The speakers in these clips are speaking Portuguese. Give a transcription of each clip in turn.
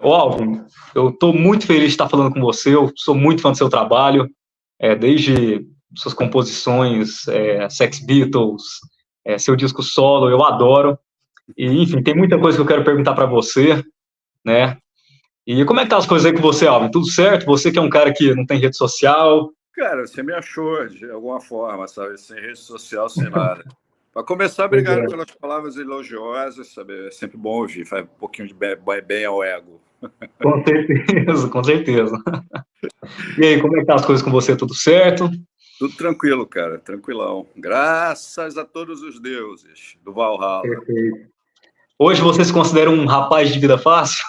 Ô, Alvin, eu estou muito feliz de estar falando com você. Eu sou muito fã do seu trabalho, desde suas composições, Sex Beatles, seu disco solo, eu adoro. E, enfim, tem muita coisa que eu quero perguntar para você, né? E como é que tá as coisas aí com você, Alvin? Tudo certo? Você que é um cara que não tem rede social. Cara, você me achou de alguma forma, sabe? Sem rede social, sem nada. Para começar, Pois obrigado é, pelas palavras elogiosas, sabe? É sempre bom ouvir, faz um pouquinho de bem ao ego. com certeza, com certeza. E aí, como é que tá as coisas com você? Tudo certo? Tudo tranquilo, cara, tranquilão. Graças a todos os deuses do Valhalla. Perfeito. Hoje você se considera um rapaz de vida fácil?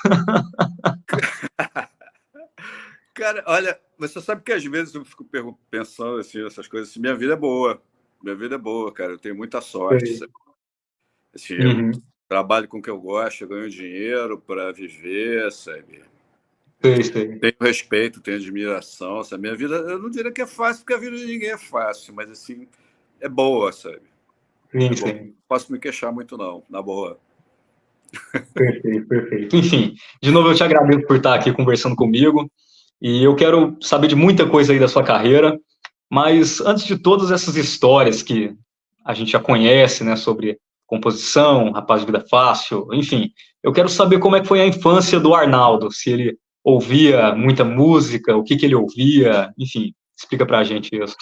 Cara, olha, você sabe que às vezes eu fico pensando assim, essas coisas assim, minha vida é boa. Minha vida é boa, cara. Eu tenho muita sorte, Sei. sabe? Assim, eu Uhum. trabalho com o que eu gosto, eu ganho dinheiro para viver, sabe? Sei, sei. Tenho respeito, tenho admiração. Essa minha vida, eu não diria que é fácil, porque a vida de ninguém é fácil, mas assim, é boa, sabe? Sim, É boa. sim. Não posso me queixar muito, não, na boa. Perfeito, perfeito. Enfim, de novo eu te agradeço por estar aqui conversando comigo e eu quero saber de muita coisa aí da sua carreira, mas antes de todas essas histórias que a gente já conhece, né, sobre composição, Rapaz de Vida Fácil, enfim, eu quero saber como é que foi a infância do Arnaldo, se ele ouvia muita música, o que que ele ouvia, enfim, explica pra gente isso.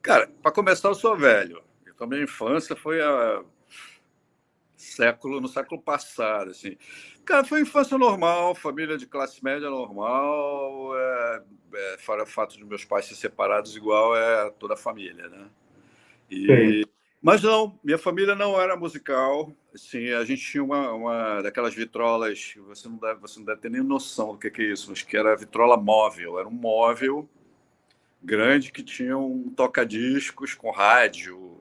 Cara, para começar, eu sou velho. Então, minha infância foi no século passado, assim. Cara, foi infância normal, família de classe média normal, fora o fato de meus pais se separados, igual é toda a família, né? Sei, E, mas não, minha família não era musical. Assim, a gente tinha uma daquelas vitrolas, você não deve ter nem noção do que é isso, mas que era vitrola móvel. Era um móvel grande que tinha um toca-discos com rádio.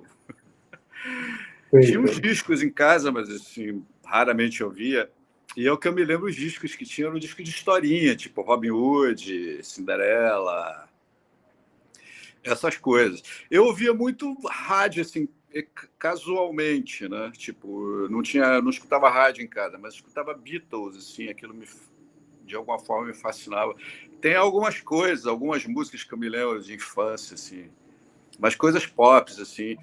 sei, Tinha uns sei. discos em casa, mas assim, raramente eu via. E é o que eu me lembro, os discos que tinham no disco de historinha, tipo Robin Hood, Cinderela, essas coisas. Eu ouvia muito rádio, assim, casualmente, né? Tipo, não escutava rádio em casa, mas escutava Beatles, assim, de alguma forma me fascinava. Tem algumas coisas, algumas músicas que eu me lembro de infância, assim, mas coisas pop, assim.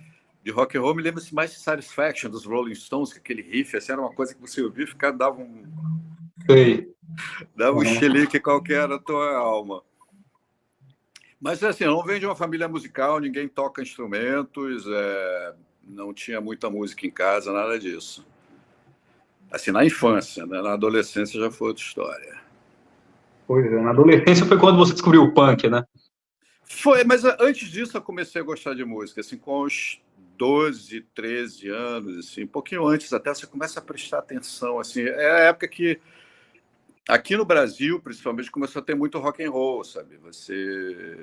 De rock and roll, me lembro mais de Satisfaction, dos Rolling Stones, que aquele riff, assim, era uma coisa que você ouvia e Sei. dava um Uhum. xilique qualquer na tua alma. Mas assim, eu não venho de uma família musical, ninguém toca instrumentos, não tinha muita música em casa, nada disso. Assim, na infância, né? Na adolescência já foi outra história. Pois é, na adolescência foi quando você descobriu o punk, né? Foi, mas antes disso eu comecei a gostar de música, assim, com os 12, 13 anos, assim, um pouquinho antes até você começa a prestar atenção, assim, é a época que aqui no Brasil, principalmente, começou a ter muito rock and roll, sabe? Você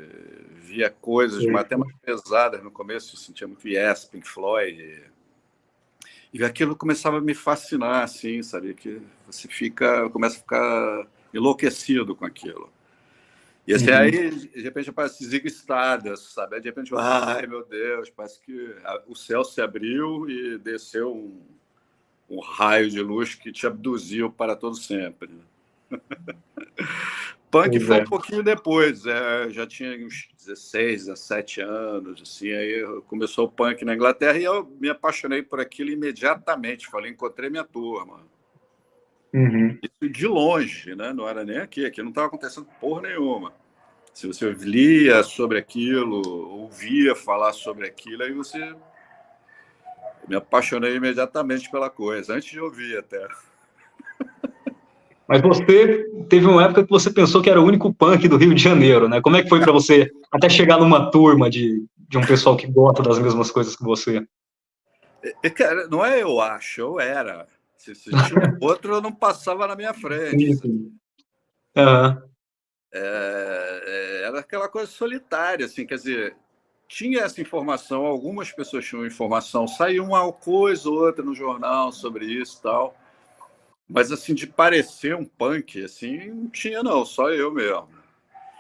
via coisas Sei, até mais pesadas no começo, sentia muito Yes, Pink Floyd, e aquilo começava a me fascinar, assim, sabe? Que você começa a ficar enlouquecido com aquilo. E assim, aí, uhum. de repente, aparece Ziggy Stardust, sabe? Aí, de repente, ai, meu Deus, parece que o céu se abriu e desceu um raio de luz que te abduziu para todo sempre. Punk Pois foi é. um pouquinho depois, já tinha uns 16, 17 anos, assim, aí começou o punk na Inglaterra e eu me apaixonei por aquilo imediatamente. Falei, encontrei minha turma. Uhum. Isso de longe, né? Não era nem aqui não estava acontecendo porra nenhuma. Se você lia sobre aquilo, ouvia falar sobre aquilo, aí você me apaixonei imediatamente pela coisa, antes de ouvir até. Mas você teve uma época que você pensou que era o único punk do Rio de Janeiro, né? Como é que foi para você até chegar numa turma de um pessoal que gosta das mesmas coisas que você? Cara, não é eu acho, eu era. Se tinha outro, eu não passava na minha frente. Sim, sim. Aham. Era aquela coisa solitária, assim, quer dizer, tinha essa informação, algumas pessoas tinham informação, saiu uma coisa ou outra no jornal sobre isso e tal, mas assim, de parecer um punk, assim, não tinha não, só eu mesmo.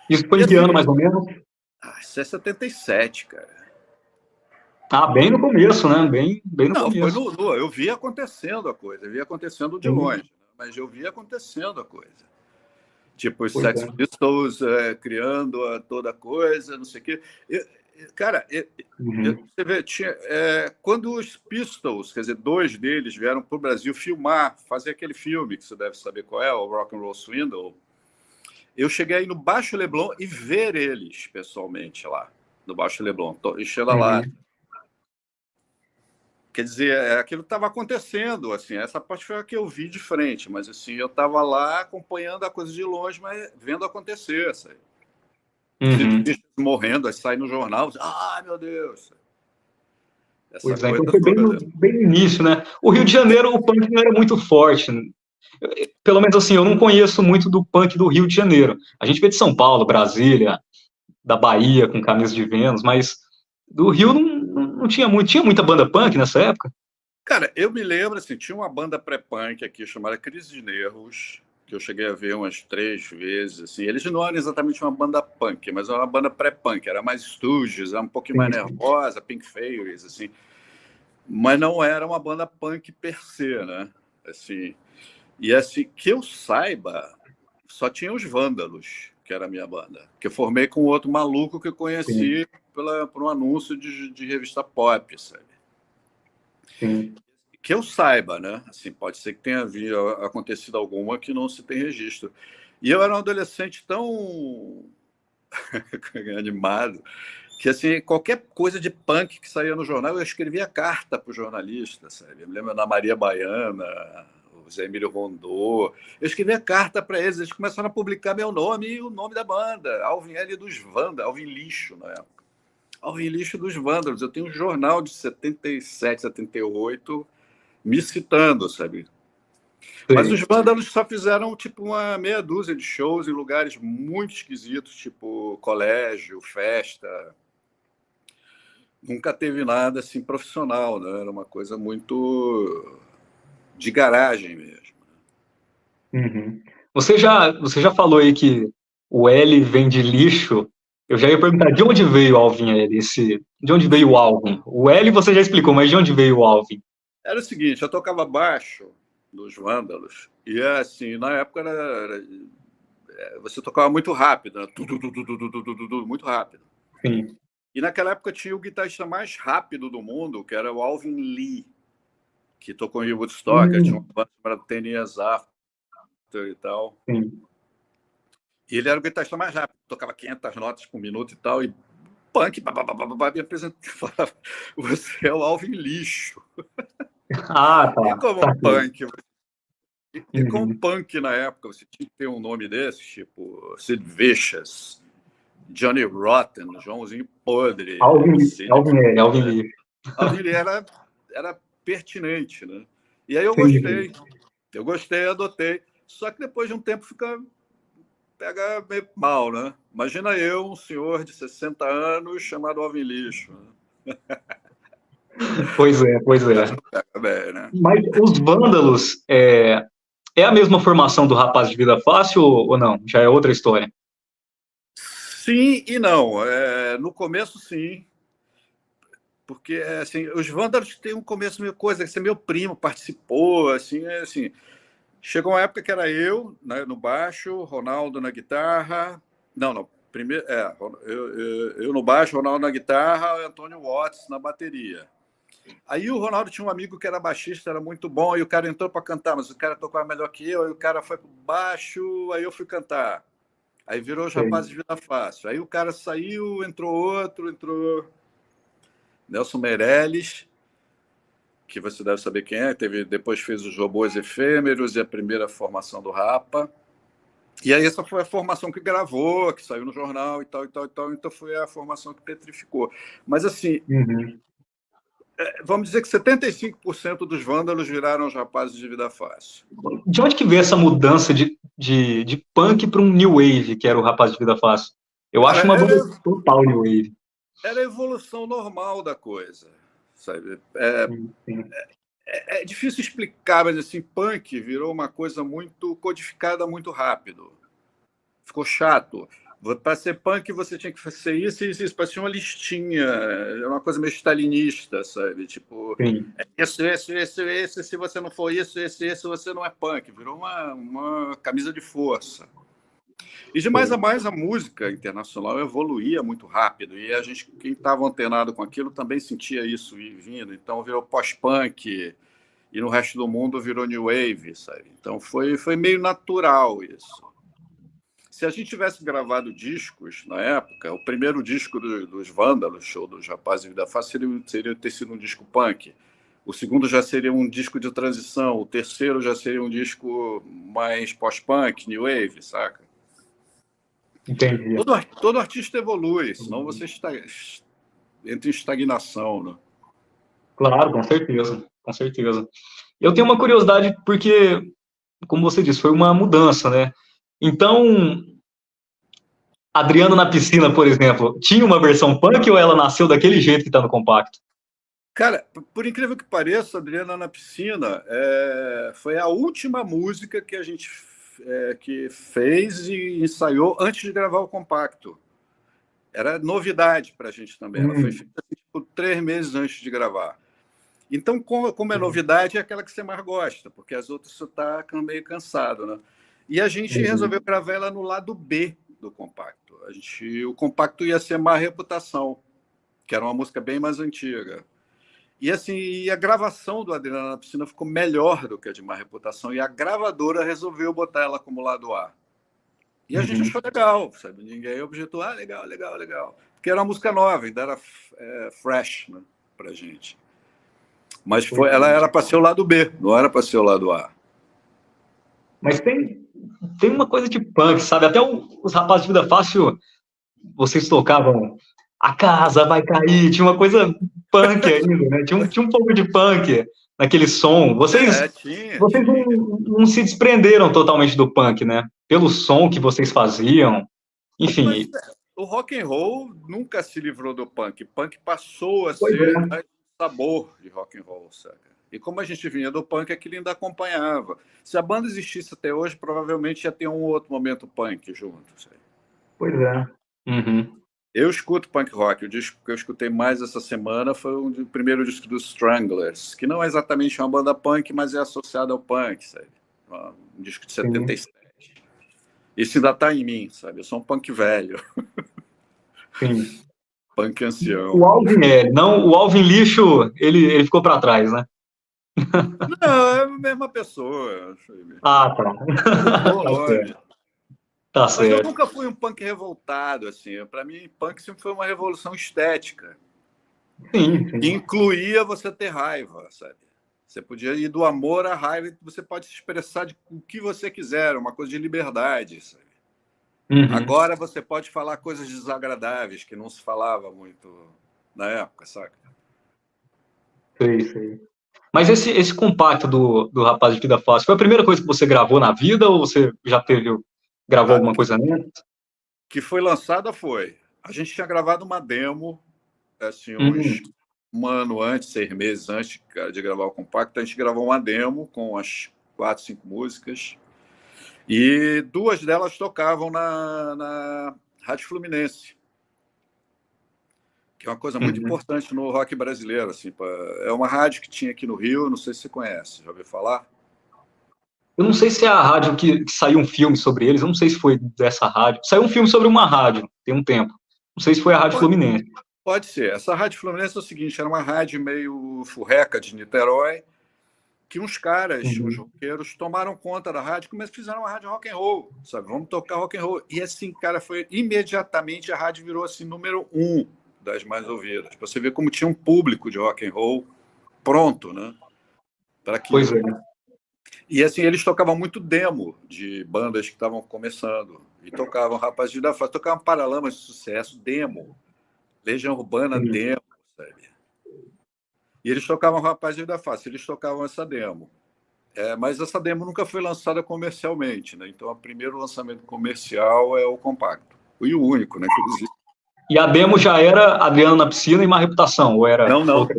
Isso foi E em que assim, ano, mais ou menos? isso é 77, cara. Ah, bem no começo, né? Bem no Não, foi começo. eu vi acontecendo a coisa, eu vi acontecendo de longe, Sim. né? Mas eu vi acontecendo a coisa. Tipo, os Pois Sex é. Pistols criando toda coisa, não sei o quê. Cara, você vê, quando os Pistols, quer dizer, 2 deles vieram para o Brasil filmar, fazer aquele filme, que você deve saber qual é, o Rock and Roll Swindle, eu cheguei aí no Baixo Leblon e ver eles pessoalmente lá, no Baixo Leblon. Chega lá. Quer dizer, aquilo estava acontecendo, assim, essa parte foi a que eu vi de frente, mas assim, eu estava lá acompanhando a coisa de longe, mas vendo acontecer, sabe? Morrendo, aí sai no jornal, ai meu Deus, essa Pois é, coisa então foi bem toda. bem no início, né? O Rio de Janeiro, o punk não era muito forte. Pelo menos assim, eu não conheço muito do punk do Rio de Janeiro. A gente vê de São Paulo, Brasília, da Bahia, com Camisa de Vênus, mas do Rio não tinha muito. Tinha muita banda punk nessa época? Cara, eu me lembro, assim, tinha uma banda pré-punk aqui chamada Crise de Nervos, que eu cheguei a ver umas 3 vezes, assim. Eles não eram exatamente uma banda punk, mas era uma banda pré-punk, era mais Stooges, era um pouquinho mais nervosa, Pink Fairies, assim. Mas não era uma banda punk per se, né? Assim, e assim, que eu saiba, só tinha os Vândalos, que era a minha banda, que eu formei com outro maluco que eu conheci por um anúncio de revista pop, sabe? Sim. Que eu saiba, né? Assim, pode ser que tenha acontecido alguma que não se tem registro. E eu era um adolescente tão animado que, assim, qualquer coisa de punk que saía no jornal, eu escrevia carta para o jornalista, sabe? Eu me lembro da Maria Baiana, o Zé Emílio Rondô. Eu escrevia carta para eles começaram a publicar meu nome e o nome da banda, Alvin L. dos Vândalos, Alvin Lixo, na época. Alvin Lixo dos Vândalos. Eu tenho um jornal de 77, 78 me citando, sabe? Mas os Vândalos só fizeram tipo uma meia dúzia de shows em lugares muito esquisitos, tipo colégio, festa. Nunca teve nada assim profissional, né? Era uma coisa muito de garagem mesmo. Você já falou aí que o L vem de lixo. Eu já ia perguntar de onde veio o Alvin L? De onde veio o Alvin? O L você já explicou, mas de onde veio o Alvin? Era o seguinte, eu tocava baixo dos Vândalos e assim, na época você tocava muito rápido, né? Muito rápido. Sim. E naquela época tinha o guitarrista mais rápido do mundo, que era o Alvin Lee, que tocou em Woodstock, tinha uma banda chamada Ten Years After e tal. Sim. E ele era o guitarrista mais rápido, tocava 500 notas por minuto e tal, e punk, me apresentava, você é o Alvin Lixo. Ah, tá. E como Tá. punk, como punk na época, você tinha que ter um nome desses, tipo Sid Vicious, Johnny Rotten, Joãozinho Podre. Alvin L. Alvin Lee era pertinente, né? E aí eu Sim. gostei, adotei. Só que depois de um tempo pega meio mal, né? Imagina eu, um senhor de 60 anos chamado Alvin Lixo. Né? Pois é, pois é. Pega bem, né? Mas os Vândalos é a mesma formação do Rapaz de Vida Fácil ou não? Já é outra história? Sim e não. No começo, sim. Porque assim, os Vândalos têm um começo meio coisa, que meu primo participou, assim. Chegou uma época que era eu, né, no baixo, Ronaldo na guitarra. Não. Primeiro, eu no baixo, Ronaldo na guitarra, Antônio Watts na bateria. Aí o Ronaldo tinha um amigo que era baixista, era muito bom, e o cara entrou para cantar, mas o cara tocava melhor que eu, aí o cara foi para baixo, aí eu fui cantar. Aí virou os Rapazes de Vida Fácil. Aí o cara saiu, entrou Nelson Meirelles, que você deve saber quem é, depois fez os Robôs Efêmeros e a primeira formação do Rapa. E aí essa foi a formação que gravou, que saiu no jornal e tal, então foi a formação que petrificou. Mas assim, vamos dizer que 75% dos Vândalos viraram os Rapazes de Vida Fácil. De onde que veio essa mudança de punk para um New Wave, que era o Rapaz de Vida Fácil? Eu acho uma banda total New Wave. Era a evolução normal da coisa, sabe? É difícil explicar, mas assim, punk virou uma coisa muito codificada muito rápido. Ficou chato. Para ser punk, você tinha que fazer isso e isso. Parecia uma listinha. Era uma coisa meio stalinista, sabe? Tipo, esse. Se você não for isso, esse, você não é punk. Virou uma camisa de força. E de mais a mais, a música internacional evoluía muito rápido. E a gente, quem estava antenado com aquilo, também sentia isso vindo. Então, virou pós-punk. E no resto do mundo virou New Wave, sabe? Então, foi meio natural isso. Se a gente tivesse gravado discos na época, o primeiro disco dos Vândalos, ou dos Rapazes de Vida Fácil, seria ter sido um disco punk. O segundo já seria um disco de transição. O terceiro já seria um disco mais pós-punk, New Wave, saca? Entendi. Todo artista evolui, senão você entra em estagnação, né? Claro, com certeza, com certeza. Eu tenho uma curiosidade, porque, como você disse, foi uma mudança, né? Então, Adriana na Piscina, por exemplo, tinha uma versão punk ou ela nasceu daquele jeito que está no compacto? Cara, por incrível que pareça, Adriana na Piscina foi a última música que a gente que fez e ensaiou antes de gravar o compacto. Era novidade para a gente também. Ela foi feita tipo, 3 meses antes de gravar. Então, como é novidade, é aquela que você mais gosta, porque as outras você está meio cansado, né? E a gente resolveu gravar ela no lado B do compacto. O compacto ia ser Má Reputação, que era uma música bem mais antiga. E assim, a gravação do Adriana na Piscina ficou melhor do que a de Má Reputação, e a gravadora resolveu botar ela como lado A. E a gente achou legal, sabe? Ninguém objetou, legal, legal, legal. Porque era uma música nova, ainda era fresh, né, pra gente. Mas ela era para ser o lado B, não era para ser o lado A. Mas tem uma coisa de punk, sabe? Até os Rapazes de Vida Fácil, vocês tocavam A Casa Vai Cair, tinha uma coisa punk ainda, né? Tinha um pouco de punk naquele som. Vocês não se desprenderam totalmente do punk, né? Pelo som que vocês faziam, enfim. Mas, o rock and roll nunca se livrou do punk. Punk passou a ser sabor de rock and roll, saca? E como a gente vinha do punk, aquilo ainda acompanhava. Se a banda existisse até hoje, provavelmente ia ter um outro momento punk junto. Sabe? Pois é. Uhum. Eu escuto punk rock. O disco que eu escutei mais essa semana foi o primeiro disco dos Stranglers, que não é exatamente uma banda punk, mas é associado ao punk, sabe? Um disco de 77. Isso ainda está em mim, sabe? Eu sou um punk velho. Sim. Punk ancião. O Alvin não, o Alvin Lixo, ele ficou para trás, né? Não, é a mesma pessoa. Ah, tá. Tá certo. Mas eu nunca fui um punk revoltado, assim. Para mim, punk sempre foi uma revolução estética. Sim. Que incluía você ter raiva, sabe? Você podia ir do amor à raiva, você pode se expressar de o que você quiser, uma coisa de liberdade, sabe? Agora você pode falar coisas desagradáveis que não se falava muito na época, saca? Sei. Mas esse compacto do Rapaz de Vida Fácil, foi a primeira coisa que você gravou na vida ou você já gravou alguma coisa antes? Que foi lançada foi. A gente tinha gravado uma demo, assim, um ano antes, 6 meses antes de gravar o compacto, a gente gravou uma demo com as 4, 5 músicas. E 2 delas tocavam na Rádio Fluminense, que é uma coisa muito importante no rock brasileiro. Assim, é uma rádio que tinha aqui no Rio, não sei se você conhece, já ouviu falar? Eu não sei se é a rádio que saiu um filme sobre eles, eu não sei se foi dessa rádio. Saiu um filme sobre uma rádio, tem um tempo. Não sei se foi a Rádio Fluminense. Pode ser. Essa Rádio Fluminense é o seguinte, era uma rádio meio furreca de Niterói, que uns caras, uns roqueiros, tomaram conta da rádio e fizeram uma rádio rock and roll, sabe? Vamos tocar rock and roll. E assim, cara, imediatamente a rádio virou assim, número 1 das mais ouvidas. Pra você ver como tinha um público de rock and roll pronto, né? Para aquilo. Pois é. E assim, eles tocavam muito demo de bandas que estavam começando. E tocavam Rapazes de Vida Fácil, tocavam Paralamas de Sucesso, demo. Legião Urbana, demo, sabe? E eles tocavam Rapazes de Vida Fácil, eles tocavam essa demo. Mas essa demo nunca foi lançada comercialmente, né? Então, o primeiro lançamento comercial é o compacto. E o único, né? Inclusive. E a demo já era Adriana na Piscina e Má Reputação? Ou era outra?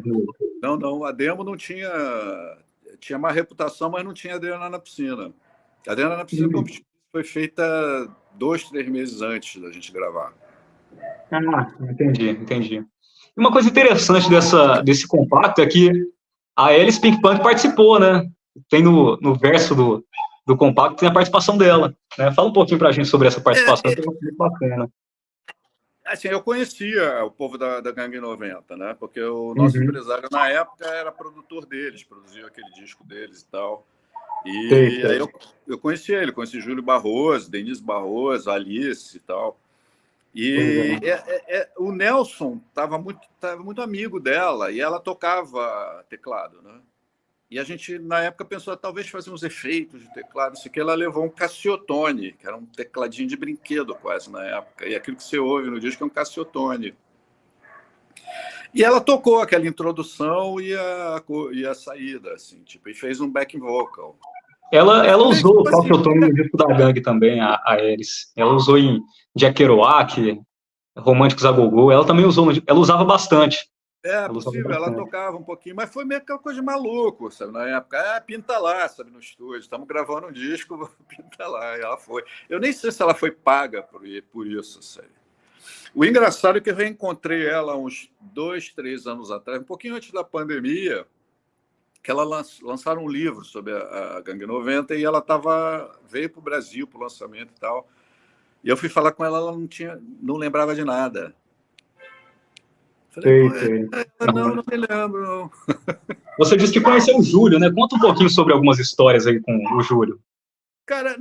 Não. A demo não tinha... Tinha Má Reputação, mas não tinha Adriana na Piscina. A Adriana na Piscina foi feita 2, 3 meses antes da gente gravar. Ah, entendi. E uma coisa interessante desse compacto é que a Alice Pink Punk participou, né? Tem no verso do compacto tem a participação dela, né? Fala um pouquinho para a gente sobre essa participação, que é muito bacana. Assim, eu conhecia o povo da Gangue 90, né? Porque o nosso Uhum. empresário, na época, era produtor deles, produzia aquele disco deles e tal. Sei, E sei. aí eu conheci ele, conheci Júlio Barroso, Denise Barroso, Alice e tal. Pois E é. o Nelson tava muito amigo dela, e ela tocava teclado, né? E a gente, na época, pensou talvez fazer uns efeitos de teclado, isso que ela levou um Cassiotone, que era um tecladinho de brinquedo quase na época. E aquilo que você ouve no disco é um Cassiotone. E ela tocou aquela introdução e a saída, assim, tipo, e fez um backing vocal. Ela Foi, usou tipo o assim, calciotone no disco da Gangue também, a Eris. Ela usou em Jack Kerouac, Românticos a Gogô. Ela também usou, ela usava bastante. é Ela usava possível, ela bastante. tocava um pouquinho, mas foi meio aquela coisa de maluco, sabe? Na época, pinta lá, sabe, no estúdio, estamos gravando um disco, pinta lá, e ela foi. Eu nem sei se ela foi paga por isso, sabe? O engraçado é que eu reencontrei ela uns 2, 3 anos atrás, um pouquinho antes da pandemia, que ela lançaram um livro sobre a Gangue 90 e ela veio para o Brasil para o lançamento e tal. E eu fui falar com ela, ela não lembrava de nada. Falei, pô, Sei, sei. não me lembro, não. Você disse que conheceu o Júlio, né? Conta um pouquinho sobre algumas histórias aí com o Júlio. Cara,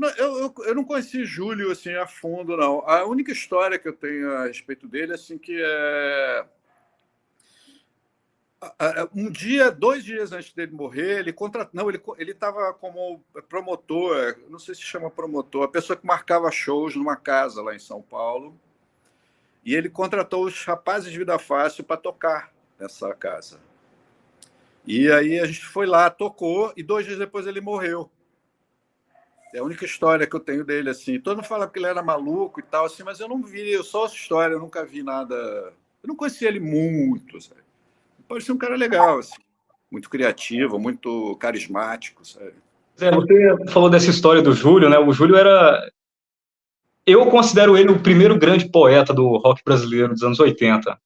eu não conheci Júlio assim a fundo, não. A única história que eu tenho a respeito dele, assim, que é um dia, 2 dias antes dele morrer, ele estava como promotor, não sei se chama promotor, a pessoa que marcava shows numa casa lá em São Paulo, e ele contratou os rapazes de Vida Fácil para tocar nessa casa. E aí a gente foi lá, tocou, e 2 dias depois ele morreu. É a única história que eu tenho dele, assim. Todo mundo fala que ele era maluco e tal, assim, mas eu não vi, só essa história, eu nunca vi nada. Eu não conhecia ele muito, sabe? Parecia um cara legal, assim, muito criativo, muito carismático, sabe? Zé, você falou dessa história do Júlio, né? O Júlio era. Eu considero ele o primeiro grande poeta do rock brasileiro dos anos 80.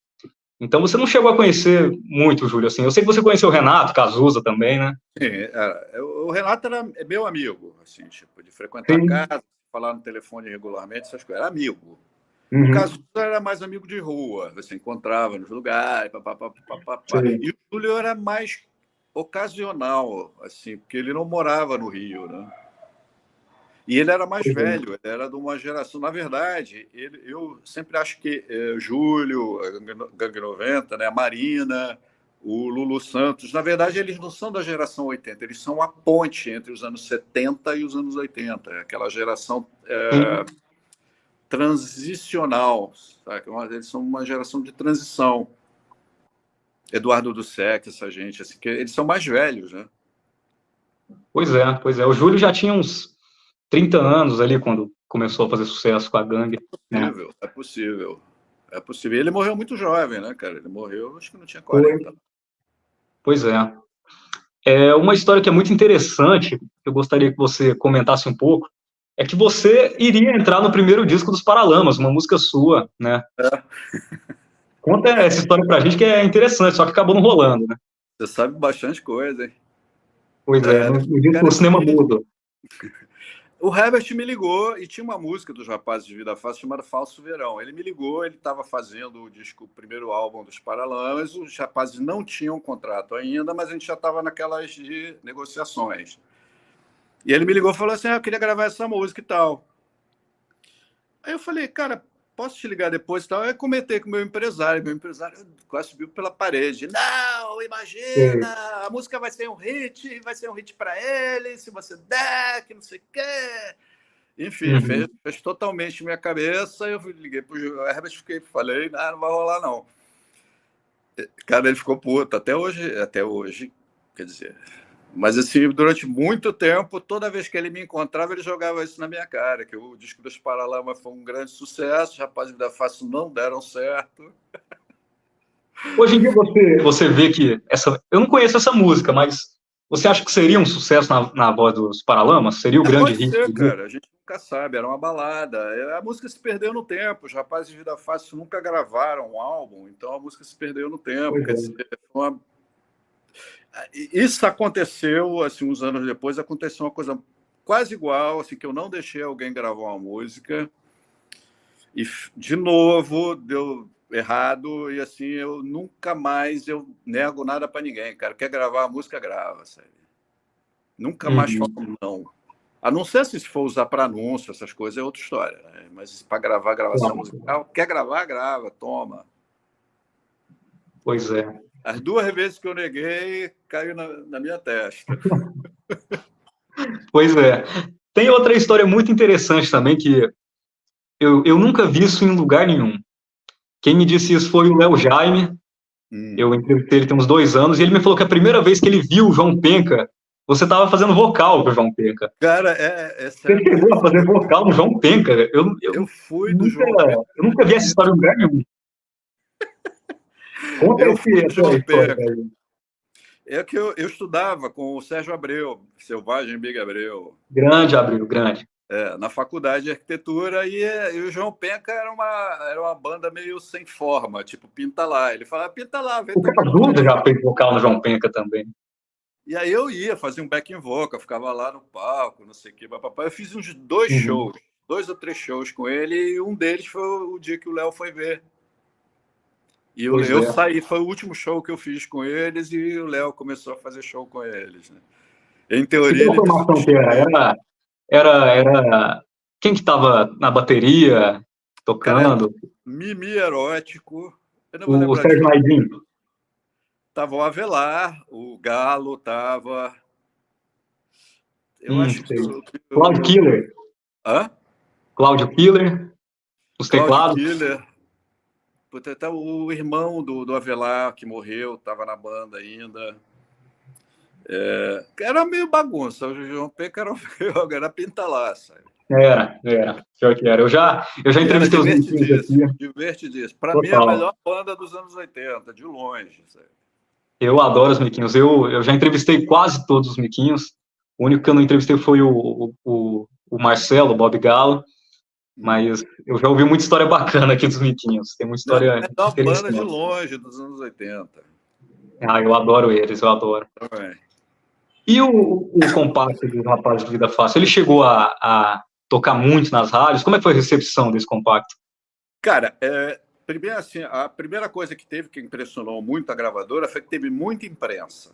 Então você não chegou a conhecer muito o Júlio, assim. Eu sei que você conheceu o Renato Cazuza também, né? Sim, o Renato era meu amigo, assim, tipo, de frequentar a Sim. casa, falar no telefone regularmente, essas coisas. Era amigo. O Uhum. Cazuza era mais amigo de rua, você encontrava nos lugares, papapá, papapá. Sim. E o Júlio era mais ocasional, assim, porque ele não morava no Rio, né? E ele era mais Pois é. velho, ele era de uma geração. Na verdade, eu sempre acho que Júlio, a Gangue 90, né, a Marina, o Lulu Santos, na verdade, eles não são da geração 80, eles são a ponte entre os anos 70 e os anos 80, aquela geração Sim. transicional, sabe? Eles são uma geração de transição. Eduardo Dussek, essa gente, assim, que eles são mais velhos, né? Pois é, pois é. O Júlio já tinha uns 30 anos ali quando começou a fazer sucesso com a Gangue, né? Possível, é possível. É possível. Ele morreu muito jovem, né, cara? Ele morreu, acho que não tinha Foi. 40. Pois é. É uma história que é muito interessante, que eu gostaria que você comentasse um pouco, é que você iria entrar no primeiro disco dos Paralamas, uma música sua, né? É, Conta essa história pra gente que é interessante, só que acabou não rolando, né? você sabe bastante coisa, hein? Pois é, no disco Cara, O Cinema Mudo. o Herbert me ligou e tinha uma música dos Rapazes de Vida Fácil chamada Falso Verão. Ele me ligou, ele estava fazendo o primeiro álbum dos Paralamas, os rapazes não tinham contrato ainda, mas a gente já estava naquelas de negociações. E ele me ligou e falou assim, eu queria gravar essa música e tal. Aí eu falei, cara, posso te ligar depois e tal? Aí eu comentei com o meu empresário quase subiu pela parede. Não, imagina, a música vai ser um hit para ele, se você der, que não sei o quê. Enfim, Uhum. fez totalmente minha cabeça. Eu liguei para o Herbert e falei, não vai rolar não. Cara, ele ficou puto, até hoje, quer dizer... Mas, assim, durante muito tempo, toda vez que ele me encontrava, ele jogava isso na minha cara, que o disco dos Paralamas foi um grande sucesso, os Rapazes de Vida Fácil não deram certo. Hoje em dia você vê que essa. Eu não conheço essa música, mas você acha que seria um sucesso na voz dos Paralamas? Seria o grande Pode hit ser, do disco? cara, a gente nunca sabe, era uma balada. A música se perdeu no tempo, os Rapazes de Vida Fácil nunca gravaram um álbum, então a música se perdeu no tempo. Pois Quer é. dizer, isso aconteceu, assim, uns anos depois, aconteceu uma coisa quase igual, assim, que eu não deixei alguém gravar uma música e, de novo, deu errado e, assim, eu nunca mais eu nego nada para ninguém, cara. Quer gravar a música, grava, sabe? Nunca mais falo não. A não ser se for usar para anúncio, essas coisas, é outra história, né? Mas para gravar, gravação musical, quer gravar, grava, toma. Pois é. As 2 vezes que eu neguei, caiu na minha testa. Pois é. Tem outra história muito interessante também, que eu nunca vi isso em lugar nenhum. Quem me disse isso foi o Léo Jaime. Eu entrevistei ele tem uns 2 anos, e ele me falou que a primeira vez que ele viu o João Penca, você estava fazendo vocal com o João Penca. Cara, é sério. Você chegou a fazer vocal no João Penca? Eu fui do João Penca. Eu nunca vi essa história em lugar nenhum. Conta eu fui do João Penca. Aí. É que eu estudava com o Sérgio Abreu, Selvagem Big Abreu. Grande Abreu, grande. Na faculdade de arquitetura, e o João Penca era uma banda meio sem forma, tipo, pinta lá. Ele falava, pinta lá. O Cazuza já fez vocal no João Penca também. E aí eu ia, fazia um backing vocal, ficava lá no palco, não sei o quê. Papai. Eu fiz uns 2 shows, 2 ou 3 shows com ele, e um deles foi o dia que o Léo foi ver. E eu saí, foi o último show que eu fiz com eles, e o Léo começou a fazer show com eles, né? Em teoria, ele era quem que estava na bateria, tocando? Cara, Mimi Erótico. O Sérgio Maidinho. Tava o Avelar, o Galo tava. Eu acho que. Cláudio Killer. Hã? Cláudio Killer. Os teclados. Cláudio Killer. Até o irmão do Avelar, que morreu, estava na banda ainda. Era meio bagunça. O João Penca era pinta lá, sabe? Era. Pior que era. Eu já entrevistei os Miquinhos aqui. Divertidíssimo. Para mim, é a melhor banda dos anos 80, de longe, sabe? Eu adoro os Miquinhos. Eu já entrevistei quase todos os Miquinhos. O único que eu não entrevistei foi o Marcelo, o Bob Galo. Mas eu já ouvi muita história bacana aqui dos Miquinhos. Tem muita história interessante. É uma banda de longe, dos anos 80. Eu adoro eles, eu adoro. Também. E o compacto do Rapazes de Vida Fácil, ele chegou a tocar muito nas rádios? Como é que foi a recepção desse compacto? Cara, primeiro, assim, a primeira coisa que teve, que impressionou muito a gravadora, foi que teve muita imprensa.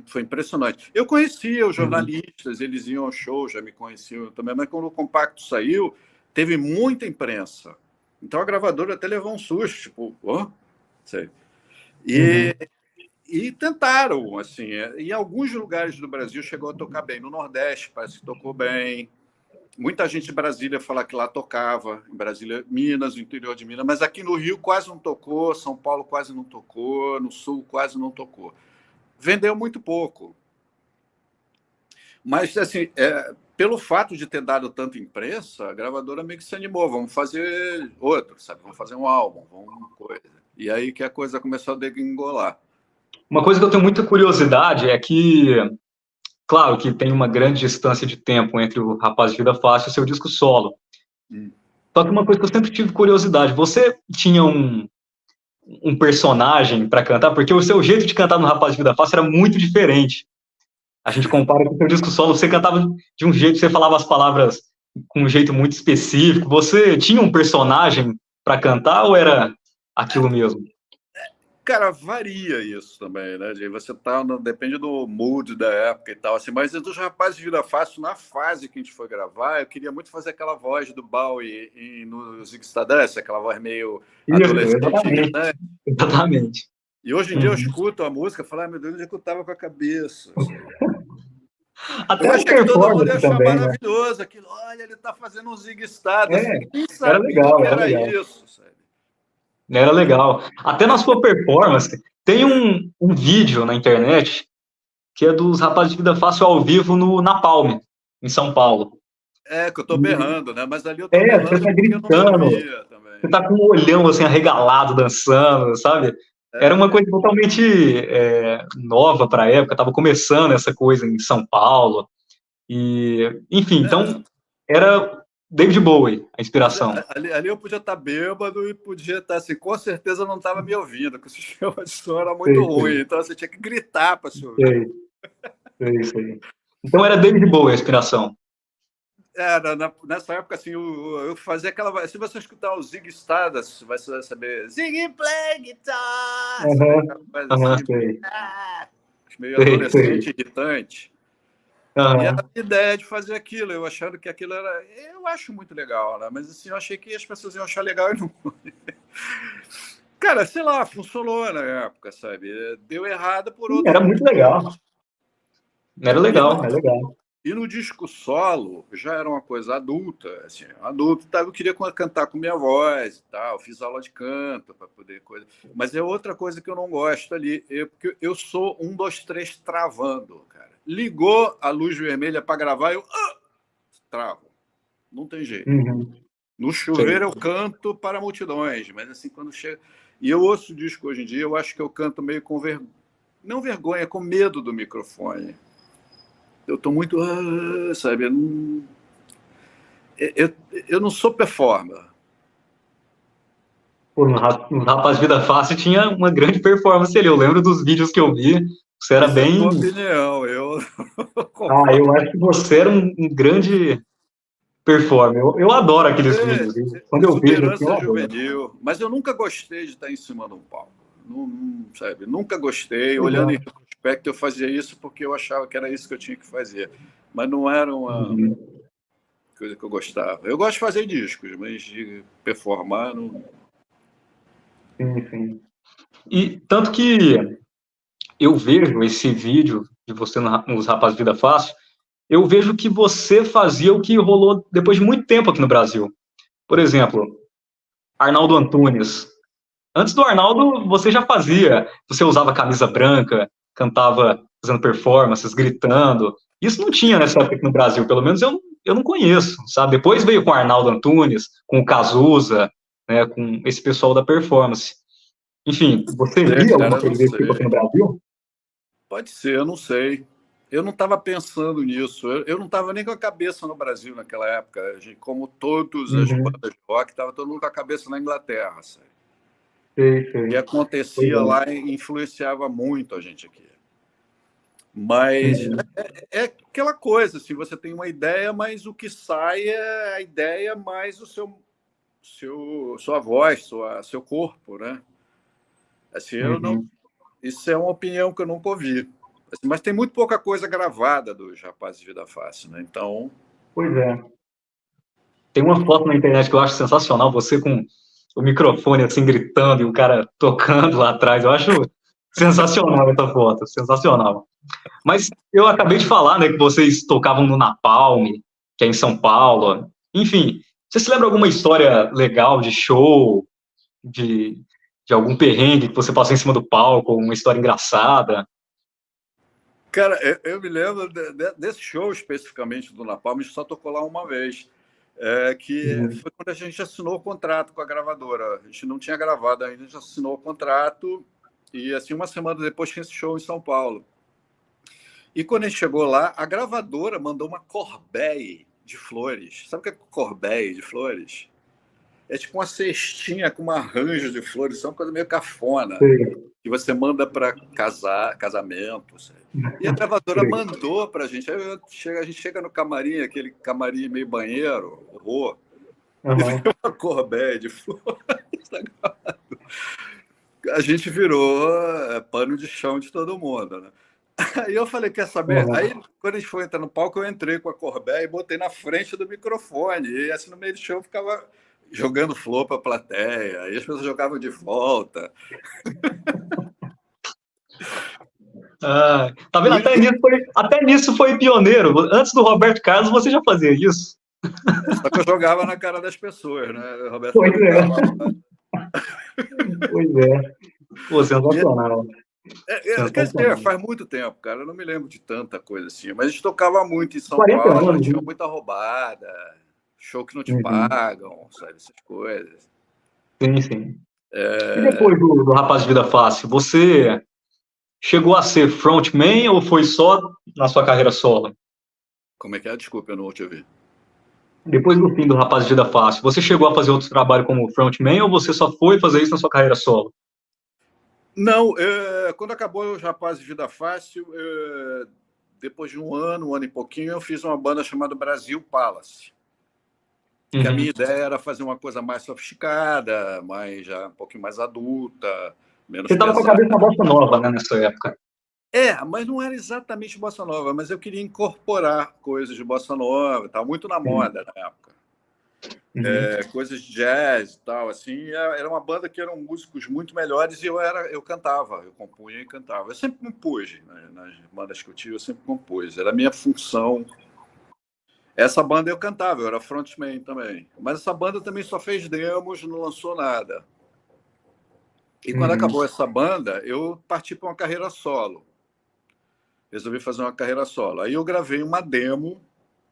Foi impressionante. Eu conhecia os jornalistas, eles iam ao show, já me conheciam também, mas quando o compacto saiu, teve muita imprensa. Então a gravadora até levou um susto, tipo, sei. E tentaram, assim, em alguns lugares do Brasil chegou a tocar bem. No Nordeste parece que tocou bem. Muita gente de Brasília fala que lá tocava, em Brasília, Minas, no interior de Minas, mas aqui no Rio quase não tocou, São Paulo quase não tocou, no Sul quase não tocou. Vendeu muito pouco. Mas, assim, pelo fato de ter dado tanta imprensa, a gravadora meio que se animou. Vamos fazer outro, sabe? Vamos fazer um álbum, vamos coisa. E aí que a coisa começou a degringolar. Uma coisa que eu tenho muita curiosidade é que, claro que tem uma grande distância de tempo entre o Rapaz de Vida Fácil e o seu disco solo. Só que uma coisa que eu sempre tive curiosidade, você tinha um personagem para cantar? Porque o seu jeito de cantar no Rapaz de Vida Fácil era muito diferente. A gente compara com o seu disco solo, você cantava de um jeito, você falava as palavras com um jeito muito específico. Você tinha um personagem para cantar ou era aquilo mesmo? Cara, varia isso também, né? Você depende do mood da época e tal, assim. Mas dos Rapazes de Vida Fácil, na fase que a gente foi gravar, eu queria muito fazer aquela voz do Bowie no Ziggy Stardust, aquela voz meio adolescente, né? Exatamente. E hoje em dia eu escuto a música e falo, meu Deus, onde é que eu tava com a cabeça? Até eu achei que todo mundo ia achar também, maravilhoso aquilo. Olha, ele tá fazendo um Ziggy Stardust. Quem sabia era legal, que era isso, sabe? Era legal. Até na sua performance, tem um vídeo na internet que é dos Rapazes de Vida Fácil ao vivo no Napalm, em São Paulo. Que eu tô berrando, né? Mas ali eu tô berrando você tá gritando. Você tá com um olhão assim, arregalado, dançando, sabe? Era uma coisa totalmente nova para a época, tava começando essa coisa em São Paulo. E, enfim, então era David Bowie, a inspiração. Ali eu podia estar bêbado e podia estar assim, com certeza não estava me ouvindo, porque o sistema de som era muito ruim, então você tinha que gritar para se ouvir. É isso aí. Então era David Bowie a inspiração. Era, nessa época, assim, eu fazia aquela... Se você escutar o Ziggy Stardust, você vai saber... Ziggy play guitar! Aham, Assim, sei. meio adolescente, irritante. Aham. E era a ideia de fazer aquilo, eu achando que aquilo era... Eu acho muito legal, né? Mas assim, eu achei que as pessoas iam achar legal e não... Cara, sei lá, funcionou na época, sabe? Deu errado por outros Era muito motivos. legal. Era legal, é legal. E no disco solo, já era uma coisa adulta, assim, adulto, tá? Eu queria cantar com minha voz e tal, fiz aula de canto para poder coisa. Mas é outra coisa que eu não gosto ali, porque eu sou 1, 2, 3 travando, cara. Ligou a luz vermelha para gravar, eu travo. Não tem jeito. Uhum. No chuveiro eu canto para multidões, mas assim, quando chega... E eu ouço o disco hoje em dia, eu acho que eu canto meio com não vergonha, com medo do microfone. Eu estou muito, sabe, eu não sou performer. Pô, no Rapaz de Vida Fácil tinha uma grande performance ali. Eu lembro dos vídeos que eu vi. Você era Isso é a bem... tua opinião. Eu eu acho que você era um grande performer. Eu adoro aqueles vídeos. Quando eu vejo assim, eu exuberância adoro. juvenil. Mas eu nunca gostei de estar em cima de um palco. Sabe, nunca gostei. Olhando em retrospecto, eu fazia isso porque eu achava que era isso que eu tinha que fazer. Mas não era uma coisa que eu gostava. Eu gosto de fazer discos, mas de performar não... Sim. E tanto que eu vejo esse vídeo de você nos Rapaz de Vida Fácil, eu vejo que você fazia o que rolou depois de muito tempo aqui no Brasil. Por exemplo, Arnaldo Antunes. Antes do Arnaldo, você já fazia. Você usava camisa branca, cantava fazendo performances, gritando. Isso não tinha nessa época aqui no Brasil, pelo menos eu não conheço, sabe? Depois veio com o Arnaldo Antunes, com o Cazuza, né, com esse pessoal da performance. Enfim, você via alguma coisa desse tipo aqui no Brasil? Pode ser, eu não sei. Eu não estava pensando nisso. Eu não estava nem com a cabeça no Brasil naquela época. Como todas as bandas de rock, estava todo mundo com a cabeça na Inglaterra. Sabe? O que acontecia lá influenciava muito a gente aqui. Mas é aquela coisa, assim, você tem uma ideia, mas o que sai é a ideia mais o sua voz, seu corpo, né? Assim, isso é uma opinião que eu nunca ouvi. Mas tem muito pouca coisa gravada dos Rapazes de Vida Fácil, né? Então... Pois é. Tem uma foto na internet que eu acho sensacional, você com o microfone assim gritando e o cara tocando lá atrás. Eu acho sensacional essa foto, sensacional. Mas eu acabei de falar, né, que vocês tocavam no Napalm, que é em São Paulo. Enfim, você se lembra alguma história legal de show, de algum perrengue que você passou em cima do palco, uma história engraçada? Cara, eu me lembro desse show especificamente do Napalm, a gente só tocou lá uma vez, que foi quando a gente assinou o contrato com a gravadora. A gente não tinha gravado ainda, a gente assinou o contrato e, assim, uma semana depois tinha esse show em São Paulo. E quando a gente chegou lá, a gravadora mandou uma corbeille de flores. Sabe o que é corbeille de flores? É tipo uma cestinha com um arranjo de flores, é uma coisa meio cafona. Que você manda para casamento. Sabe? E a gravadora mandou para a gente. Aí a gente chega no camarim, aquele camarim meio banheiro, horror, e vem uma corbeille de flores. A gente virou pano de chão de todo mundo, né? Aí eu falei, quer saber? Aí, quando a gente foi entrar no palco, eu entrei com a corbeille e botei na frente do microfone. E assim, no meio do show, eu ficava jogando flor para a plateia. E as pessoas jogavam de volta. Tá vendo? Até nisso foi pioneiro. Antes do Roberto Carlos, você já fazia isso? Só que eu jogava na cara das pessoas, né? Roberto pois é. Pô, sensacional. Quer dizer, faz muito tempo, cara. Eu não me lembro de tanta coisa assim. Mas a gente tocava muito em São 40 Paulo, anos, tinha muita roubada, show que não te pagam, sabe? Essas coisas. Sim. E depois do Rapaz de Vida Fácil, você chegou a ser frontman ou foi só na sua carreira solo? Como é que é? Desculpa, eu não vou te ouvir. Depois do fim do Rapaz de Vida Fácil, você chegou a fazer outro trabalho como frontman ou você só foi fazer isso na sua carreira solo? Não, quando acabou os Rapazes de Vida Fácil, depois de um ano e pouquinho, eu fiz uma banda chamada Brasil Palace. Que a minha ideia era fazer uma coisa mais sofisticada, já um pouquinho mais adulta, menos Você estava com a pesada. cabeça na bossa nova, né, nessa época. Mas não era exatamente bossa nova, mas eu queria incorporar coisas de bossa nova, estava muito na moda na época. Coisas de jazz e tal, assim. Era uma banda que eram músicos muito melhores e eu cantava, eu compunha e cantava. Eu sempre compus, né? Nas bandas que eu tive, eu sempre compus. Era a minha função. Essa banda eu cantava, eu era frontman também. Mas essa banda também só fez demos, não lançou nada. E quando acabou essa banda, eu parti para uma carreira solo. Resolvi fazer uma carreira solo. Aí eu gravei uma demo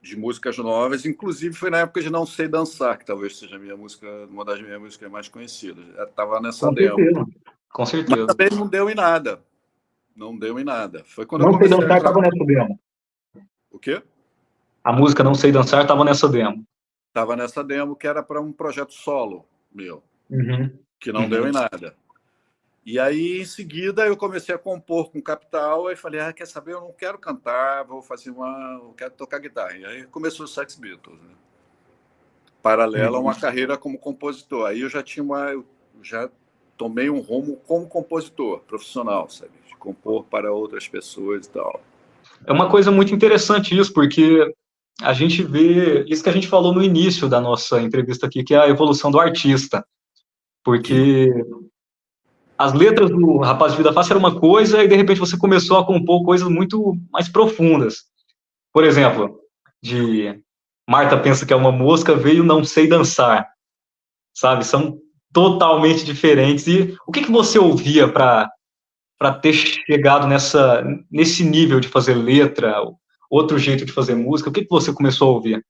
de músicas novas, inclusive foi na época de Não Sei Dançar, que talvez seja uma das minhas músicas mais conhecidas. Estava nessa demo. Com certeza. Mas também não deu em nada. Não deu em nada. Foi quando Não eu comecei Sei Dançar estava nessa demo. O quê? A música Não Sei Dançar estava nessa demo. Estava nessa demo, que era para um projeto solo meu, que não deu em nada. E aí, em seguida, eu comecei a compor com Capital, e falei, quer saber, eu não quero cantar, eu quero tocar guitarra. E aí começou o Sex Beatles, né? Paralelo a uma carreira como compositor. Aí eu já tomei um rumo como compositor profissional, sabe? De compor para outras pessoas e tal. É uma coisa muito interessante isso, porque a gente vê isso que a gente falou no início da nossa entrevista aqui, que é a evolução do artista. Porque as letras do Rapaz de Vida Fácil era uma coisa e, de repente, você começou a compor coisas muito mais profundas. Por exemplo, de Marta Pensa que é uma Mosca, veio Não Sei Dançar, sabe? São totalmente diferentes. E o que você ouvia para ter chegado nesse nível de fazer letra, outro jeito de fazer música? O que você começou a ouvir?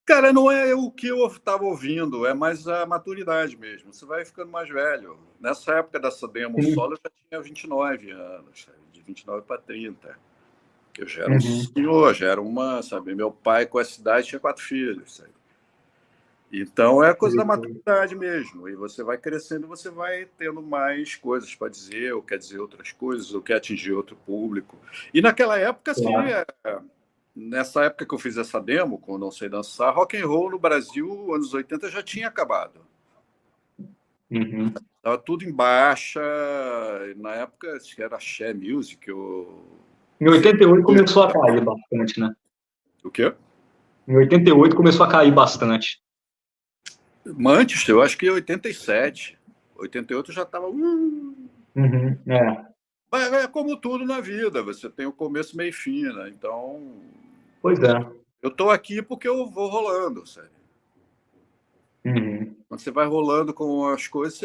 Cara, não é o que eu estava ouvindo, é mais a maturidade mesmo. Você vai ficando mais velho. Nessa época dessa demo solo, eu já tinha 29 anos, sabe? De 29 para 30. Eu já era um senhor, já era sabe? Meu pai, com essa idade, tinha 4 filhos, sabe? Então, é a coisa da maturidade mesmo. E você vai crescendo, você vai tendo mais coisas para dizer, ou quer dizer outras coisas, ou quer atingir outro público. E naquela época, assim, nessa época que eu fiz essa demo, com Não Sei Dançar, rock and roll no Brasil, anos 80, já tinha acabado. Estava tudo em baixa. Na época, acho que era Axé Music. Em 88 começou a cair bastante, né? O quê? Em 88 começou a cair bastante. Antes, eu acho que em 87. 88 já estava... Mas é como tudo na vida, você tem o começo, meio e fim, né? Então... Pois é. Eu estou aqui porque eu vou rolando, sério. Quando você vai rolando com as coisas,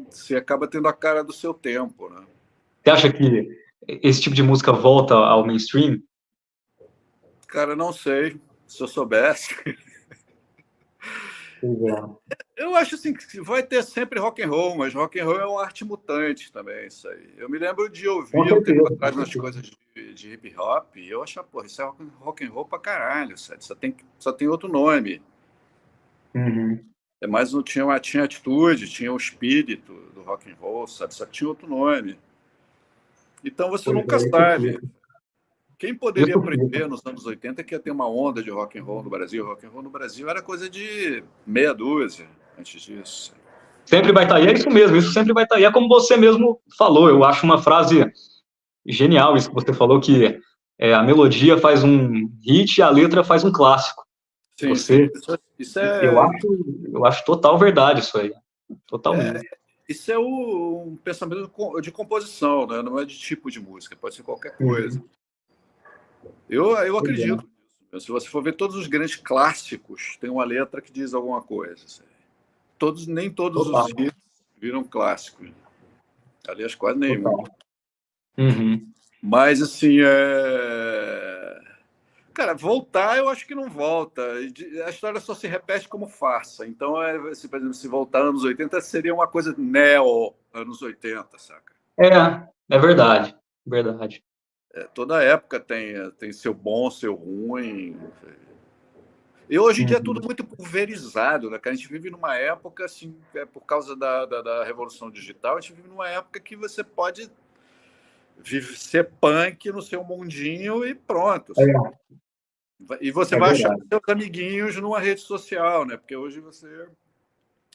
você acaba tendo a cara do seu tempo, né? Você acha que esse tipo de música volta ao mainstream? Cara, não sei. Se eu soubesse... Eu acho assim que vai ter sempre rock and roll, mas rock and roll é uma arte mutante também, isso aí. Eu me lembro de ouvir um tempo atrás umas coisas de hip hop, e eu achava, porra, isso é rock and roll pra caralho, sabe? Só tem outro nome. É mais tinha atitude, tinha o espírito do rock and roll, sabe? Só tinha outro nome. Então você nunca sabe. Quem poderia prever nos anos 80 que ia ter uma onda de rock and roll no Brasil? Rock and roll no Brasil era coisa de meia dúzia antes disso. Sempre vai estar aí, é isso mesmo, isso sempre vai estar aí. É como você mesmo falou, eu acho uma frase genial isso que você falou, que a melodia faz um hit e a letra faz um clássico. Sim, isso é... Eu acho total verdade isso aí. Totalmente. Isso é um pensamento de composição, né? Não é de tipo de música, pode ser qualquer coisa. Eu acredito nisso. Se você for ver todos os grandes clássicos, tem uma letra que diz alguma coisa. Nem todos os hits viram clássicos. Aliás, quase nenhum. Mas, assim, cara, voltar eu acho que não volta. A história só se repete como farsa. Então, por exemplo, se voltar anos 80, seria uma coisa neo anos 80, saca? É verdade. Verdade. Toda época tem seu bom, seu ruim. E hoje em dia é tudo muito pulverizado, né? A gente vive numa época, assim, por causa da revolução digital, a gente vive numa época que você pode ser punk no seu mundinho e pronto. E você É vai verdade. achar seus amiguinhos numa rede social, né? Porque hoje você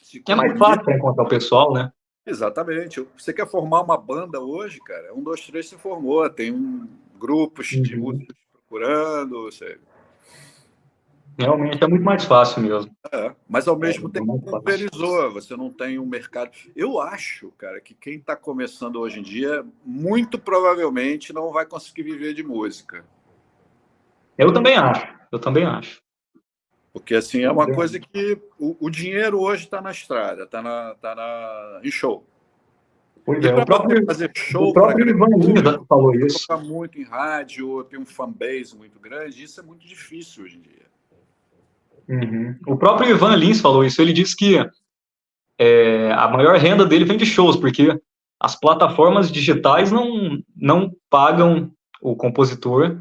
se É mais comunica. fácil para encontrar o pessoal, né? Exatamente. Você quer formar uma banda hoje, cara? 1, 2, 3 se formou. Tem grupos de músicos procurando. Você... Realmente é muito mais fácil mesmo. Mas ao mesmo tempo muito fácil. pulverizou. Você não tem um mercado. Eu acho, cara, que quem está começando hoje em dia, muito provavelmente não vai conseguir viver de música. Eu também acho. Porque assim, é uma coisa que o dinheiro hoje está na estrada, está em show. Pois E é, para você fazer show para grande Ivan Lins público, falou isso. tocar muito em rádio, ter um fanbase muito grande, isso é muito difícil hoje em dia. O próprio Ivan Lins falou isso. Ele disse que a maior renda dele vem de shows, porque as plataformas digitais não pagam o compositor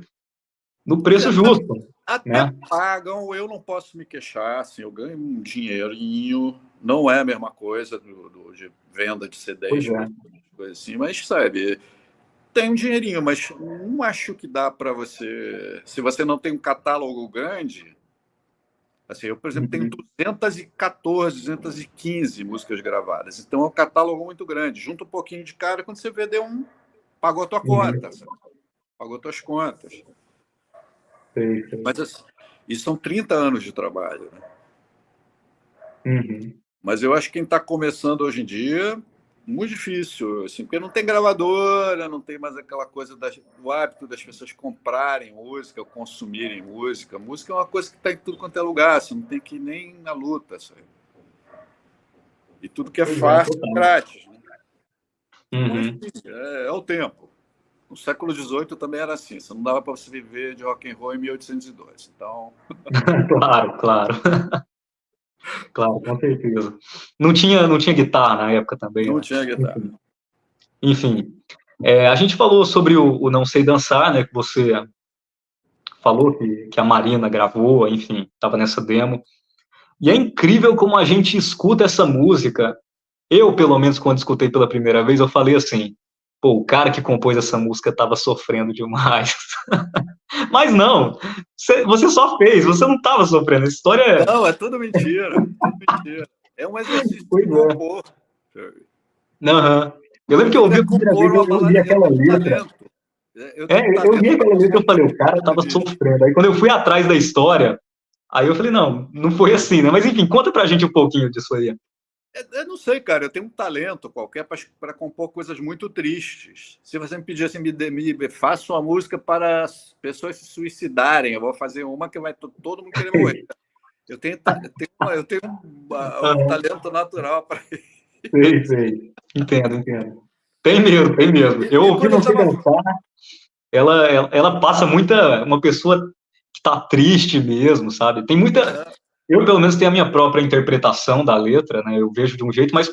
no preço justo. Até pagam, eu não posso me queixar, assim, eu ganho um dinheirinho, não é a mesma coisa de venda de CDs, coisa assim, mas sabe, tem um dinheirinho, mas não acho que dá para você, se você não tem um catálogo grande, assim, eu, por exemplo, tenho 214, 215 músicas gravadas, então é um catálogo muito grande, junta um pouquinho de cara, quando você vê, pagou a tua conta, sabe? Pagou tuas contas. Mas assim, isso são 30 anos de trabalho, né? Mas eu acho que quem está começando hoje em dia, muito difícil, assim, porque não tem gravadora, não tem mais aquela coisa do hábito das pessoas comprarem música ou consumirem música. Música é uma coisa que está em tudo quanto é lugar, você não tem que ir nem na luta, sabe? E tudo que é fácil é grátis, né? Mas é o tempo. No século XVIII também era assim, você não dava para você viver de rock and roll em 1802. Então... Claro. Claro, com certeza. Não tinha guitarra na época também. Não tinha guitarra. Enfim. A gente falou sobre o Não Sei Dançar, né? Que você falou que a Marina gravou, enfim, estava nessa demo. E é incrível como a gente escuta essa música. Eu, pelo menos, quando escutei pela primeira vez, eu falei assim, pô, o cara que compôs essa música estava sofrendo demais. Mas não, você só fez, você não estava sofrendo. A história é... Não, é tudo mentira. É um exercício de compor. Eu lembro que eu ouvi a primeira vez, eu vi aquela letra. Eu vi aquela letra e eu falei, o cara estava sofrendo. Aí quando eu fui atrás da história, aí eu falei, não foi assim, né? Mas enfim, conta pra gente um pouquinho disso aí. Eu não sei, cara, eu tenho um talento qualquer para compor coisas muito tristes. Se você me pedir assim, faça uma música para as pessoas se suicidarem, eu vou fazer uma que vai todo mundo querer morrer. Eu tenho um talento natural para isso. Sei. Entendo. Tem mesmo. Eu ouvi Não Sei Dançar, ela passa uma pessoa que tá triste mesmo, sabe? Tem muita... Eu, pelo menos, tenho a minha própria interpretação da letra, né? Eu vejo de um jeito, mas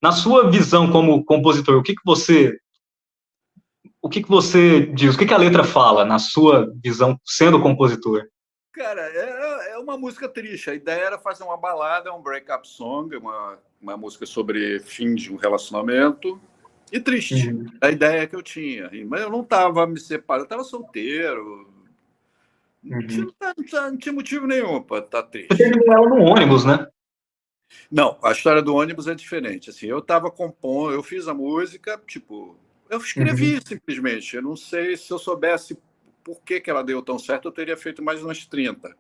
na sua visão como compositor, o que você diz? O que a letra fala, na sua visão, sendo compositor? Cara, é uma música triste. A ideia era fazer uma balada, um break-up song, uma música sobre fim de um relacionamento. E triste. A ideia que eu tinha. Mas eu não estava me separando, eu estava solteiro. Não tinha motivo nenhum para estar triste. Você terminou ela no ônibus, né? Não, a história do ônibus é diferente. Assim, eu estava compondo, eu fiz a música, tipo, eu escrevi simplesmente. Eu não sei se eu soubesse por que ela deu tão certo, eu teria feito mais umas 30.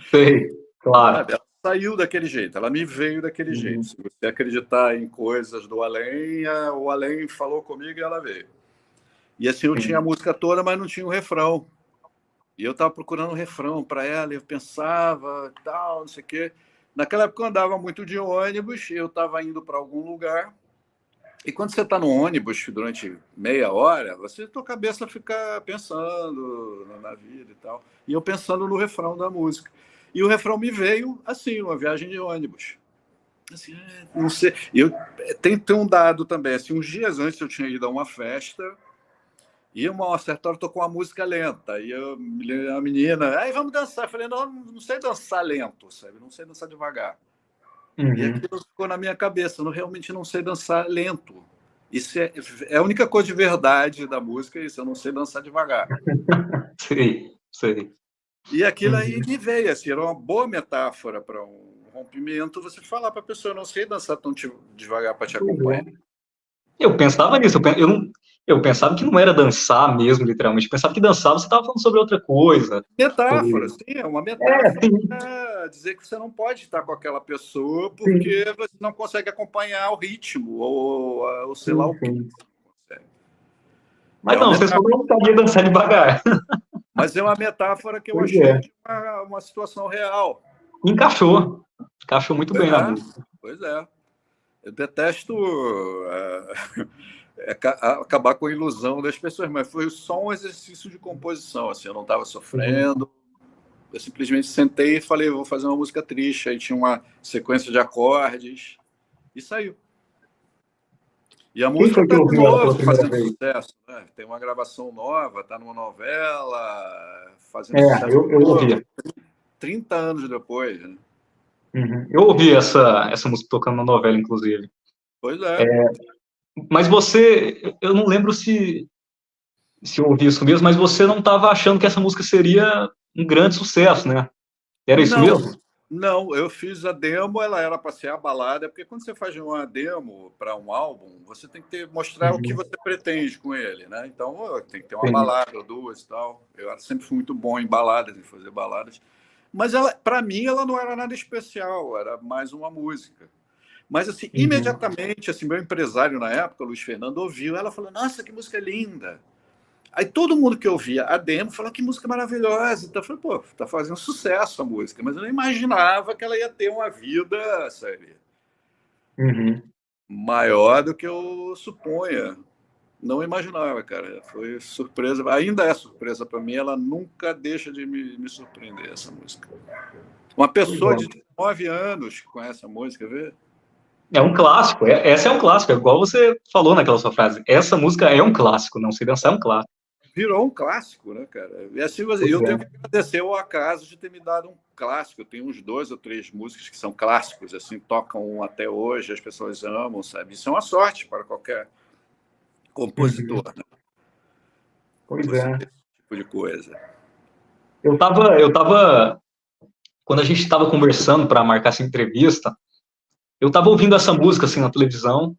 Sei, claro. Ela saiu daquele jeito, ela me veio daquele jeito. Se você acreditar em coisas do além, o além falou comigo e ela veio. E assim, eu tinha a música toda, mas não tinha o refrão. E eu estava procurando um refrão para ela, eu pensava, tal, não sei o quê. Naquela época eu andava muito de ônibus, eu estava indo para algum lugar. E quando você está no ônibus durante meia hora, tua cabeça fica pensando na vida e tal. E eu pensando no refrão da música. E o refrão me veio assim, numa viagem de ônibus. Assim, não sei. Tem um dado também. Assim, uns dias antes eu tinha ido a uma festa e uma certa hora tocou uma música lenta. E a menina, aí vamos dançar. Eu falei, não sei dançar lento, sabe? Não sei dançar devagar. E aquilo ficou na minha cabeça. Eu realmente não sei dançar lento. Isso é a única coisa de verdade da música, isso, eu não sei dançar devagar. Sei, sei. E aquilo aí Uhum. me veio, assim, era uma boa metáfora para um rompimento, você falar para a pessoa, eu não sei dançar tão devagar para te Pois acompanhar. é. Eu pensava nisso, eu pensava que não era dançar mesmo, literalmente. Eu pensava que dançar você estava falando sobre outra coisa. Metáfora, Sobre... sim, é uma É, metáfora sim, para dizer que você não pode estar com aquela pessoa sim, porque você não consegue acompanhar o ritmo ou sei lá sim, o que sim. consegue. É Mas uma não, vocês metáfora, não sabiam dançar devagar. mas é uma metáfora que eu Pois achei é. de uma situação real. Encaixou. Encaixou muito bem na É, música. pois é. Eu detesto acabar com a ilusão das pessoas, mas foi só um exercício de composição. Assim, eu não estava Uhum. sofrendo, eu simplesmente sentei e falei, vou fazer uma música triste. Aí tinha uma sequência de acordes e saiu. E a Quem música foi que está de ouviu ela novo pela primeira fazendo vez? sucesso. Né? Tem uma gravação nova, está numa novela, fazendo É, sucesso de eu novo, ouvi. 30 anos depois. Né? Uhum. Eu ouvi essa música tocando na novela, inclusive. Pois é. Mas você, eu não lembro se eu ouvi isso mesmo, mas você não estava achando que essa música seria um grande sucesso, né? Era isso Não, mesmo? não, eu fiz a demo, ela era para ser a balada, porque quando você faz uma demo para um álbum, você tem que mostrar o que Uhum. você pretende com ele, né? Então, tem que ter uma Sim. balada ou duas e tal. Eu sempre fui muito bom em baladas, em fazer baladas. Mas ela, para mim, ela não era nada especial, era mais uma música. Mas, assim, Uhum. imediatamente, assim, meu empresário na época, Luiz Fernando, ouviu ela falou: Nossa, que música linda! Aí todo mundo que ouvia a demo falou que música maravilhosa. Então eu falei, pô, tá fazendo sucesso a música, mas eu não imaginava que ela ia ter uma vida, sabe, Uhum. maior do que eu suponha. Não imaginava, cara. Foi surpresa, ainda é surpresa para mim, ela nunca deixa de me surpreender, essa música. Uma Pois pessoa de é. 19 anos que conhece a música, vê? É um clássico. Essa é um clássico. É igual você falou naquela sua frase. Essa música é um clássico. Não sei dançar é um clássico. Virou um clássico, né, cara? E assim, Pois eu tenho que é. agradecer ao acaso de ter me dado um clássico. Eu tenho uns 2 ou 3 músicas que são clássicos, assim, tocam até hoje, as pessoas amam, sabe? Isso é uma sorte para qualquer compositor, Uhum. né? Pois Você é. ter esse tipo de coisa. Eu tava, quando a gente estava conversando para marcar essa entrevista, eu tava ouvindo essa música assim na televisão.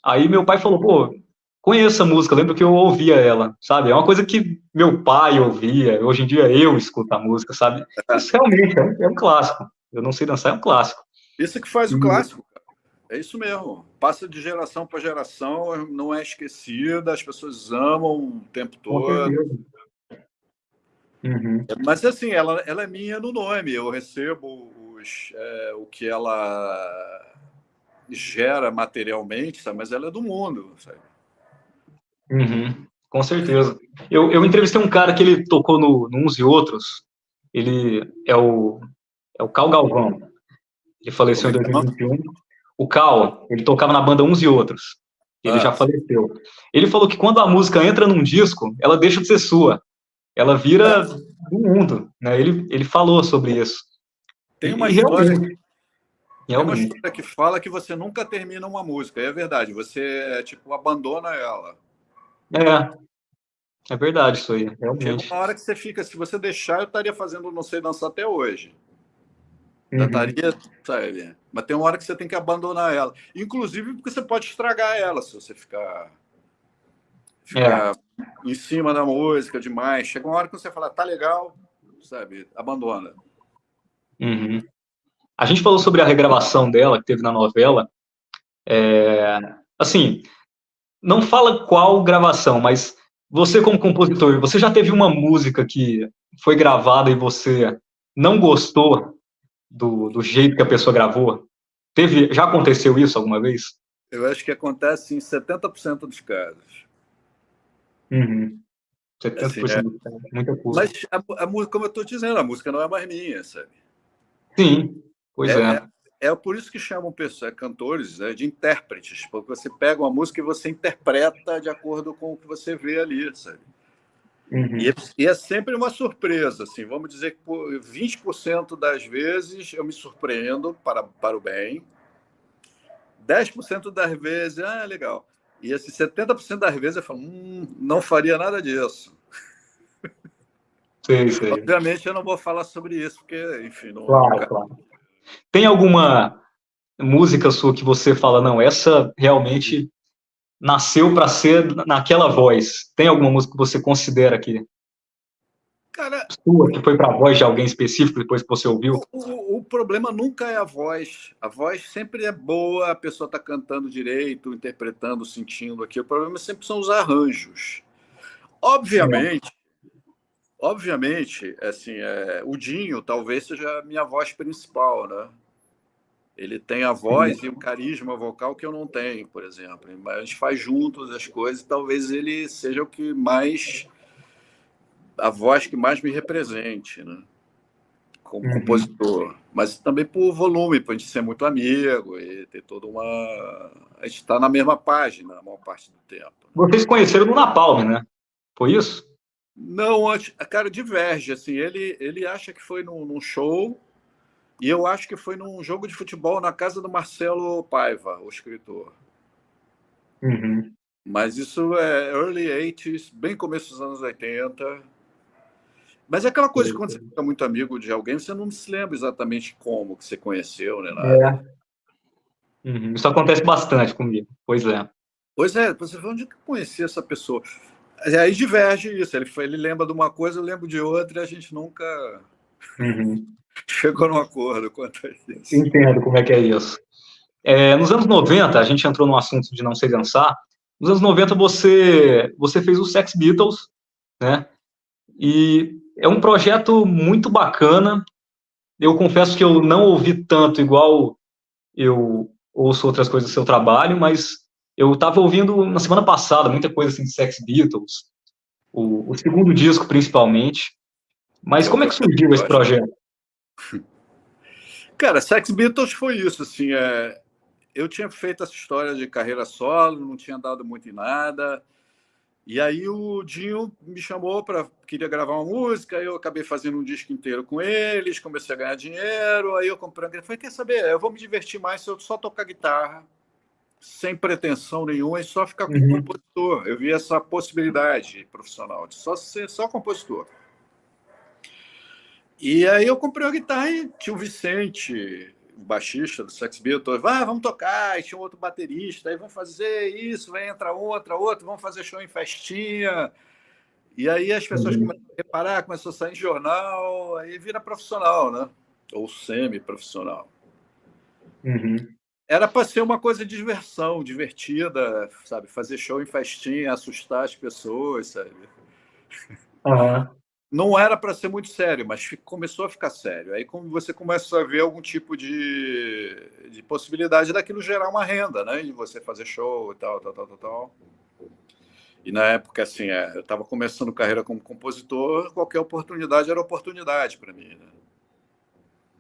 Aí meu pai falou, pô, conheço essa música, lembro que eu ouvia ela, sabe? É uma coisa que meu pai ouvia, hoje em dia eu escuto a música, sabe? É, Isso realmente é um clássico. Eu não sei dançar, é um clássico. isso que faz E, o clássico, cara. É isso mesmo. Passa de geração para geração, não é esquecida, as pessoas amam o tempo com todo. certeza. Uhum. Mas assim, ela é minha no nome. Eu recebo o que ela gera materialmente, sabe? Mas ela é do mundo, sabe? Uhum. Com certeza. Eu entrevistei um cara que ele tocou no Uns e Outros. Ele é o Cal Galvão. Ele Como faleceu é em que é? 2021. O Cal, ele tocava na banda Uns e Outros. Ele já Ah, faleceu. Ele falou que quando a música entra num disco, ela deixa de ser sua. Ela vira do mundo, né? Ele falou sobre isso. tem uma E história, realmente, tem uma realmente. história que fala que você nunca termina uma música. É verdade, você tipo abandona ela. É verdade isso aí, Chega realmente. uma hora que você fica, se você deixar, eu estaria fazendo Não Sei Dançar até hoje. Ainda Uhum. estaria, sabe? Mas tem uma hora que você tem que abandonar ela. Inclusive porque você pode estragar ela se você É. ficar em cima da música demais. Chega uma hora que você fala, tá legal, sabe? Abandona. Uhum. A gente falou sobre a regravação dela, que teve na novela. Assim, não fala qual gravação, mas você, como compositor, você já teve uma música que foi gravada e você não gostou do jeito que a pessoa gravou? Já aconteceu isso alguma vez? Eu acho que acontece em 70% dos casos. Uhum. Assim, é. 70% do tempo, muita coisa. Mas música, como eu estou dizendo, a música não é mais minha, sabe? Sim, pois É, é. é, é por isso que chamam pessoas, cantores, de intérpretes, porque você pega uma música e você interpreta de acordo com o que você vê ali, sabe? E, Uhum. e é sempre uma surpresa, assim, vamos dizer que por 20% das vezes eu me surpreendo para o bem, 10% das vezes, legal. E assim, 70% das vezes eu falo, não faria nada disso. Sei. Obviamente eu não vou falar sobre isso, porque, enfim, Claro. Tem alguma música sua que você fala, não, essa realmente nasceu para ser naquela voz? Tem alguma música que você considera que Cara, sua, que foi para a voz de alguém específico depois que você ouviu? o problema nunca é a voz. A voz sempre é boa, a pessoa está cantando direito, interpretando, sentindo aqui. O problema sempre são os arranjos. Obviamente, assim, o Dinho talvez seja a minha voz principal, né? Ele tem a voz e o carisma vocal que eu não tenho, por exemplo. Mas a gente faz juntos as coisas, talvez ele seja o que mais, a voz que mais me represente, né? Como compositor, mas também por volume, para a gente ser muito amigo e ter toda uma. A gente está na mesma página a maior parte do tempo. Vocês conheceram no Napalm, né? Foi isso? Não, a cara diverge. Assim, ele acha que foi num show e eu acho que foi num jogo de futebol na casa do Marcelo Paiva, o escritor. Mas isso é early 80s, bem começo dos anos 80. Mas é aquela coisa que quando você fica muito amigo de alguém, você não se lembra exatamente como que você conheceu, né? Nada. Isso acontece bastante comigo, pois é. Pois é, você falou, onde que eu conheci essa pessoa? Aí diverge isso, ele lembra de uma coisa, eu lembro de outra, e a gente nunca chegou num acordo quanto a isso. Entendo como é que é isso. Nos anos 90, a gente entrou no assunto de não sei dançar, nos anos 90 você fez o Sex Beatles, né? E é um projeto muito bacana. Eu confesso que eu não ouvi tanto igual eu ouço outras coisas do seu trabalho, mas eu estava ouvindo na semana passada muita coisa assim de Sex Beatles, o segundo disco principalmente. Mas como é que surgiu esse projeto? Cara, Sex Beatles foi isso, assim, eu tinha feito essa história de carreira solo, não tinha dado muito em nada. E aí o Dinho me chamou queria gravar uma música, eu acabei fazendo um disco inteiro com eles, comecei a ganhar dinheiro, aí eu comprei, falei, quer saber, eu vou me divertir mais se eu só tocar guitarra, sem pretensão nenhuma, e só ficar como compositor. Eu vi essa possibilidade profissional de só ser só compositor. E aí eu comprei a guitarra e tinha o Vicente, o baixista do Sex Beatles, vamos tocar, e tinha um outro baterista, aí vamos fazer isso, vai entrar outra, vamos fazer show em festinha. E aí as pessoas começaram a reparar, começou a sair em jornal, aí vira profissional, né? Ou semi-profissional. Era para ser uma coisa de diversão, divertida, sabe? Fazer show em festinha, assustar as pessoas, sabe? Não era para ser muito sério, mas começou a ficar sério. Aí como você começa a ver algum tipo de possibilidade daquilo gerar uma renda, né? De você fazer show e tal. E na época, assim, eu estava começando carreira como compositor, qualquer oportunidade era oportunidade para mim, né?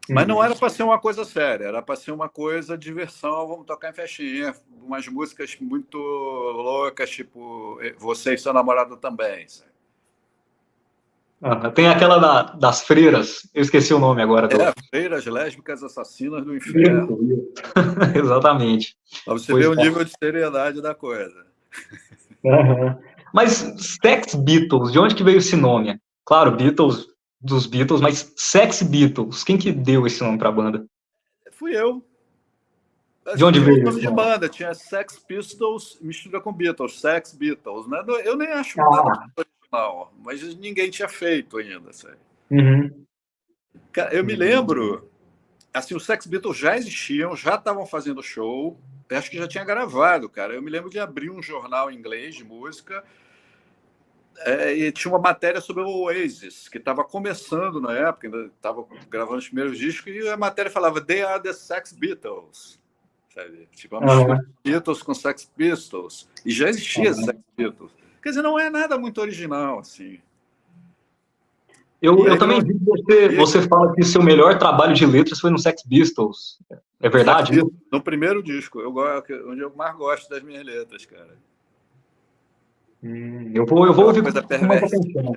Mas não era para ser uma coisa séria, era para ser uma coisa de diversão, vamos tocar em festinha, umas músicas muito loucas, tipo Você e Seu Namorado Também, sabe? Tem aquela das freiras, eu esqueci o nome agora. Freiras Lésbicas Assassinas do Inferno. Exatamente. Para você ver o nível de seriedade da coisa. Mas Sex Beatles, de onde que veio esse nome? Claro, Beatles, dos Beatles, mas Sex Beatles, quem que deu esse nome para a banda? Fui eu. De onde veio esse nome de banda? Tinha Sex Pistols, mistura com Beatles, Sex Beatles. Né? Eu nem acho nada original, mas ninguém tinha feito ainda. Sabe? Cara, eu me lembro, assim, os Sex Beatles já existiam, já estavam fazendo show, acho que já tinha gravado, cara. Eu me lembro de abrir um jornal em inglês de música e tinha uma matéria sobre o Oasis, que estava começando na época, ainda estava gravando os primeiros discos, e a matéria falava They are the Sex Beatles. Sabe? Tipo, uma mistura de Beatles com Sex Pistols. E já existia Sex Beatles. Quer dizer, não é nada muito original, assim. Eu também vi que você fala que seu melhor trabalho de letras foi no Sex Pistols. É verdade? No primeiro disco, onde eu mais gosto das minhas letras, cara. Eu vou ouvir com mais atenção.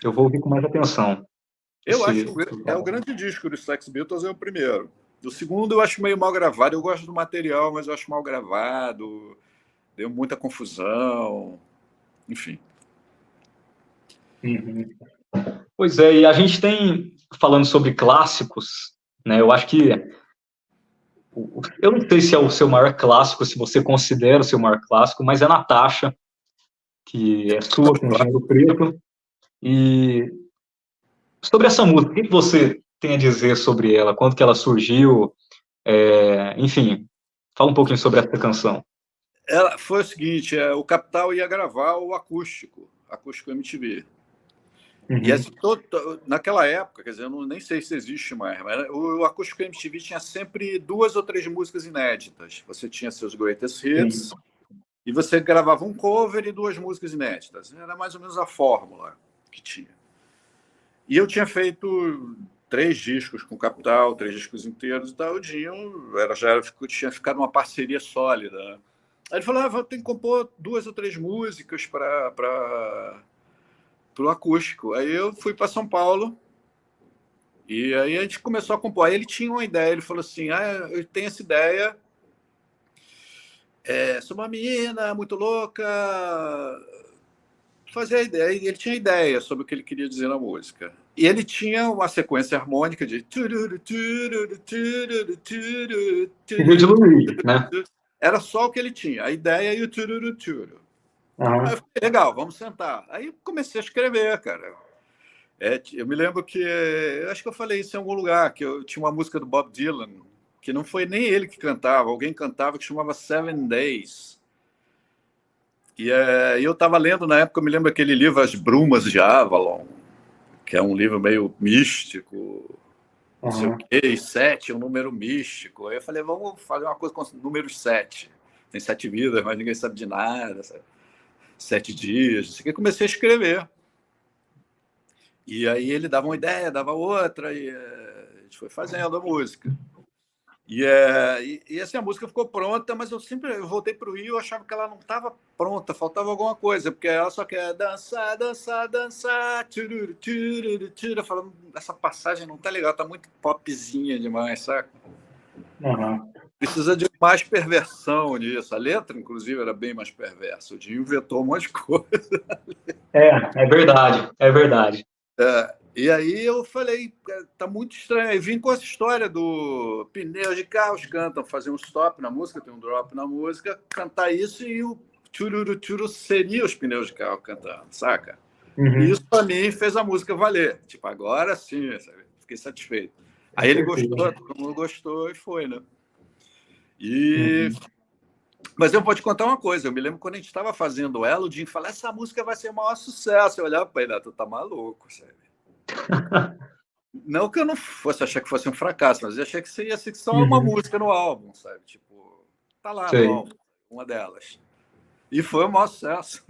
Eu vou ouvir com mais atenção. Eu acho que o grande disco dos Sex Beatles é o primeiro. O segundo eu acho meio mal gravado. Eu gosto do material, mas eu acho mal gravado. deu muita confusão, enfim. Uhum. Pois é, e a gente tem, falando sobre clássicos, né, eu acho que, eu não sei se é o seu maior clássico, se você considera o seu maior clássico, mas é Natasha, que é sua, com Dinheiro Preto, e sobre essa música, o que você tem a dizer sobre ela, quando que ela surgiu, enfim, fala um pouquinho sobre essa canção. Ela foi o seguinte, o Capital ia gravar o acústico MTV. E Uhum. assim, naquela época, quer dizer, eu nem sei se existe mais, mas o acústico MTV tinha sempre 2 ou 3 músicas inéditas. Você tinha seus greatest hits, Sim. e você gravava um cover e 2 músicas inéditas. Era mais ou menos a fórmula que tinha. E eu tinha feito 3 discos com Capital, 3 discos inteiros e tal. O Dinho tinha ficado uma parceria sólida. Aí ele falou: vou ter que compor 2 ou 3 músicas para o acústico. Aí eu fui para São Paulo e aí a gente começou a compor. Aí ele tinha uma ideia, ele falou assim: eu tenho essa ideia, sou uma menina muito louca, fazer a ideia. Ele tinha ideia sobre o que ele queria dizer na música. E ele tinha uma sequência harmônica de Filho de Luiz, né? era só o que ele tinha, a ideia e o tururu turu. Aí eu Uhum. falei, legal, vamos sentar. Aí comecei a escrever, cara. Eu me lembro que, eu acho que eu falei isso em algum lugar, que eu tinha uma música do Bob Dylan, que não foi nem ele que cantava, alguém cantava que chamava Seven Days. E eu estava lendo na época, eu me lembro aquele livro As Brumas de Avalon, que é um livro meio místico, não sei o Uhum. quê, e 7 é um número místico. Aí eu falei, vamos fazer uma coisa com o número 7. Tem 7 vidas, mas ninguém sabe de nada, sabe? 7 dias, não sei o quê. Comecei a escrever. E aí ele dava uma ideia, dava outra, e a gente foi fazendo a música. E assim, a música ficou pronta, mas eu voltei para o Rio, eu achava que ela não estava pronta, faltava alguma coisa, porque ela só quer dançar, dançar, dançar, tchururu, tchururu, tchururu, falando, essa passagem não tá legal, tá muito popzinha demais, saca? Uhum. Precisa de mais perversão nisso. A letra, inclusive, era bem mais perversa. O Dinho inventou um monte de coisa. É verdade, é verdade. E aí eu falei, tá muito estranho. Aí vim com essa história do pneus de carros cantam, fazer um stop na música, tem um drop na música, cantar isso e o tchururu tchuru seria os pneus de carro cantando, saca? E Uhum. isso para mim fez a música valer. Tipo, agora sim, sabe? Fiquei satisfeito. Com Aí ele certeza. gostou, todo mundo gostou e foi, né? E Uhum. Mas eu vou te contar uma coisa. Eu me lembro quando a gente estava fazendo ela, o Jim falou: essa música vai ser o maior sucesso. Eu olhava para ele: tu tá maluco, sabe? Não que eu não fosse achar que fosse um fracasso, mas eu achei que isso ia ser só uma Uhum. música no álbum, sabe? Tipo, tá lá no Sei. álbum, uma delas. E foi o maior sucesso.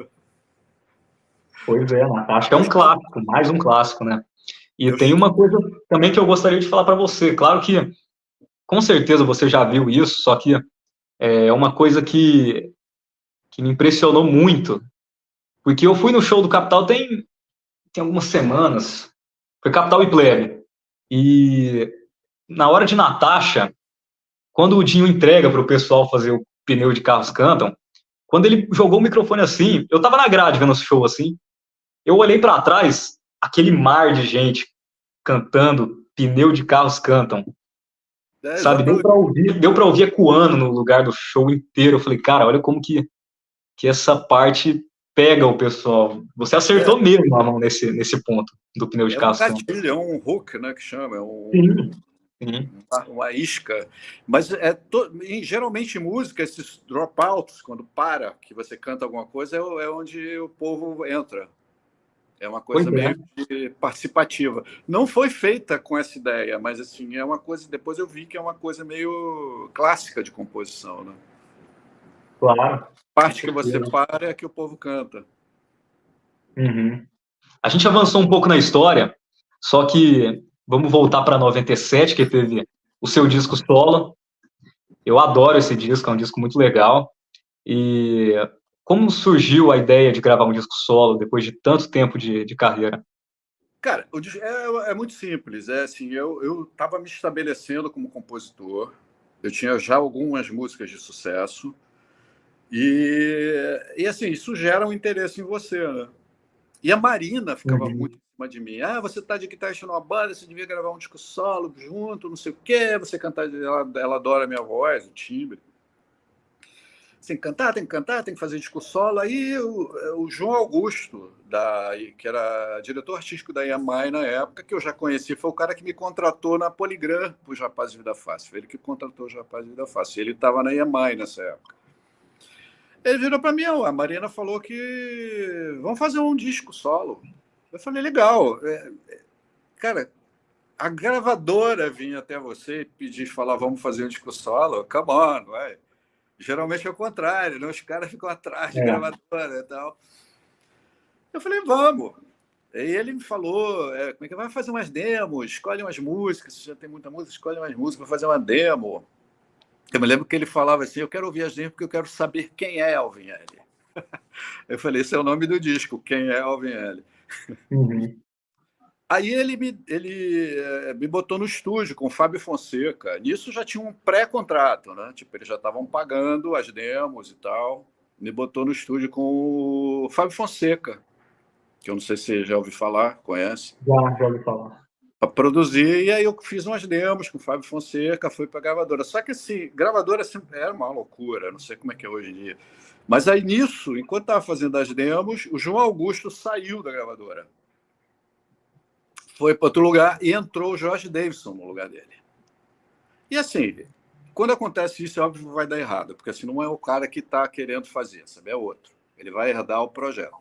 Pois é, acho que é Eu, um clássico, mais um clássico, né? E eu, tem uma coisa também que eu gostaria de falar para você. Claro que, com certeza, você já viu isso, só que é uma coisa que me impressionou muito, porque eu fui no show do Capital tem algumas semanas, foi Capital e Plebe, e na hora de Natasha, quando o Dinho entrega para o pessoal fazer o pneu de carros cantam, quando ele jogou o microfone assim, eu tava na grade vendo o show assim, eu olhei para trás, aquele mar de gente cantando, pneu de carros cantam, sabe? exatamente. Deu para ouvir ecoando no lugar do show inteiro. Eu falei, cara, olha como que essa parte pega o pessoal. Você É, acertou mesmo a mão nesse ponto do pneu de é um carros cantam. gatilho, é um hook, né, que chama, Sim, sim. uma isca. Mas geralmente em música, esses dropouts, quando para, que você canta alguma coisa, é onde o povo entra. É uma Pois coisa é. meio participativa. Não foi feita com essa ideia, mas assim, é uma coisa. Depois eu vi que é uma coisa meio clássica de composição, né? Claro, A com parte que você certeza. para é que o povo canta. Uhum. A gente avançou um pouco na história, só que vamos voltar para 97, que teve o seu disco solo. Eu adoro esse disco, é um disco muito legal. E como surgiu a ideia de gravar um disco solo depois de tanto tempo de carreira? Cara, é muito simples. É assim, eu estava me estabelecendo como compositor. Eu tinha já algumas músicas de sucesso. E assim, isso gera um interesse em você, né? E a Marina ficava muito em cima de mim. Ah, você tá de guitarrista numa banda, você devia gravar um disco solo junto, não sei o quê, você cantar. Ela adora a minha voz, o timbre. Tem que cantar, tem que cantar, tem que fazer disco solo. Aí o João Augusto, que era diretor artístico da EMI na época, que eu já conheci, foi o cara que me contratou na Poligram para os Rapazes de Vida Fácil. Foi ele que contratou os Rapazes de Vida Fácil. Ele estava na EMI nessa época. Ele virou para mim, a Marina falou que vamos fazer um disco solo. Eu falei, legal. Cara, a gravadora vinha até você e pedir, falar, vamos fazer um disco solo? Come on, vai. Geralmente é o contrário, né? Os caras ficam atrás de gravadora e tal. Eu falei, vamos. Aí ele me falou, como é que vai fazer umas demos, escolhe umas músicas, se já tem muita música, escolhe umas músicas, vai fazer uma demo. Eu me lembro que ele falava assim, eu quero ouvir as demos porque eu quero saber quem é Alvin L. Eu falei, esse é o nome do disco, quem é Alvin L. Aí ele me botou no estúdio com o Fábio Fonseca. Nisso já tinha um pré-contrato, né? Tipo, eles já estavam pagando as demos e tal. Me botou no estúdio com o Fábio Fonseca, que eu não sei se você já ouviu falar, conhece? Já ouvi falar. Para produzir, e aí eu fiz umas demos com o Fábio Fonseca, fui para a gravadora. Só que assim, gravadora sempre era uma loucura, não sei como é que é hoje em dia. Mas aí nisso, enquanto estava fazendo as demos, o João Augusto saiu da gravadora. Foi para outro lugar e entrou o George Davidson no lugar dele. E assim, quando acontece isso, é óbvio que vai dar errado, porque assim, não é o cara que está querendo fazer, sabe? É outro. Ele vai herdar o projeto.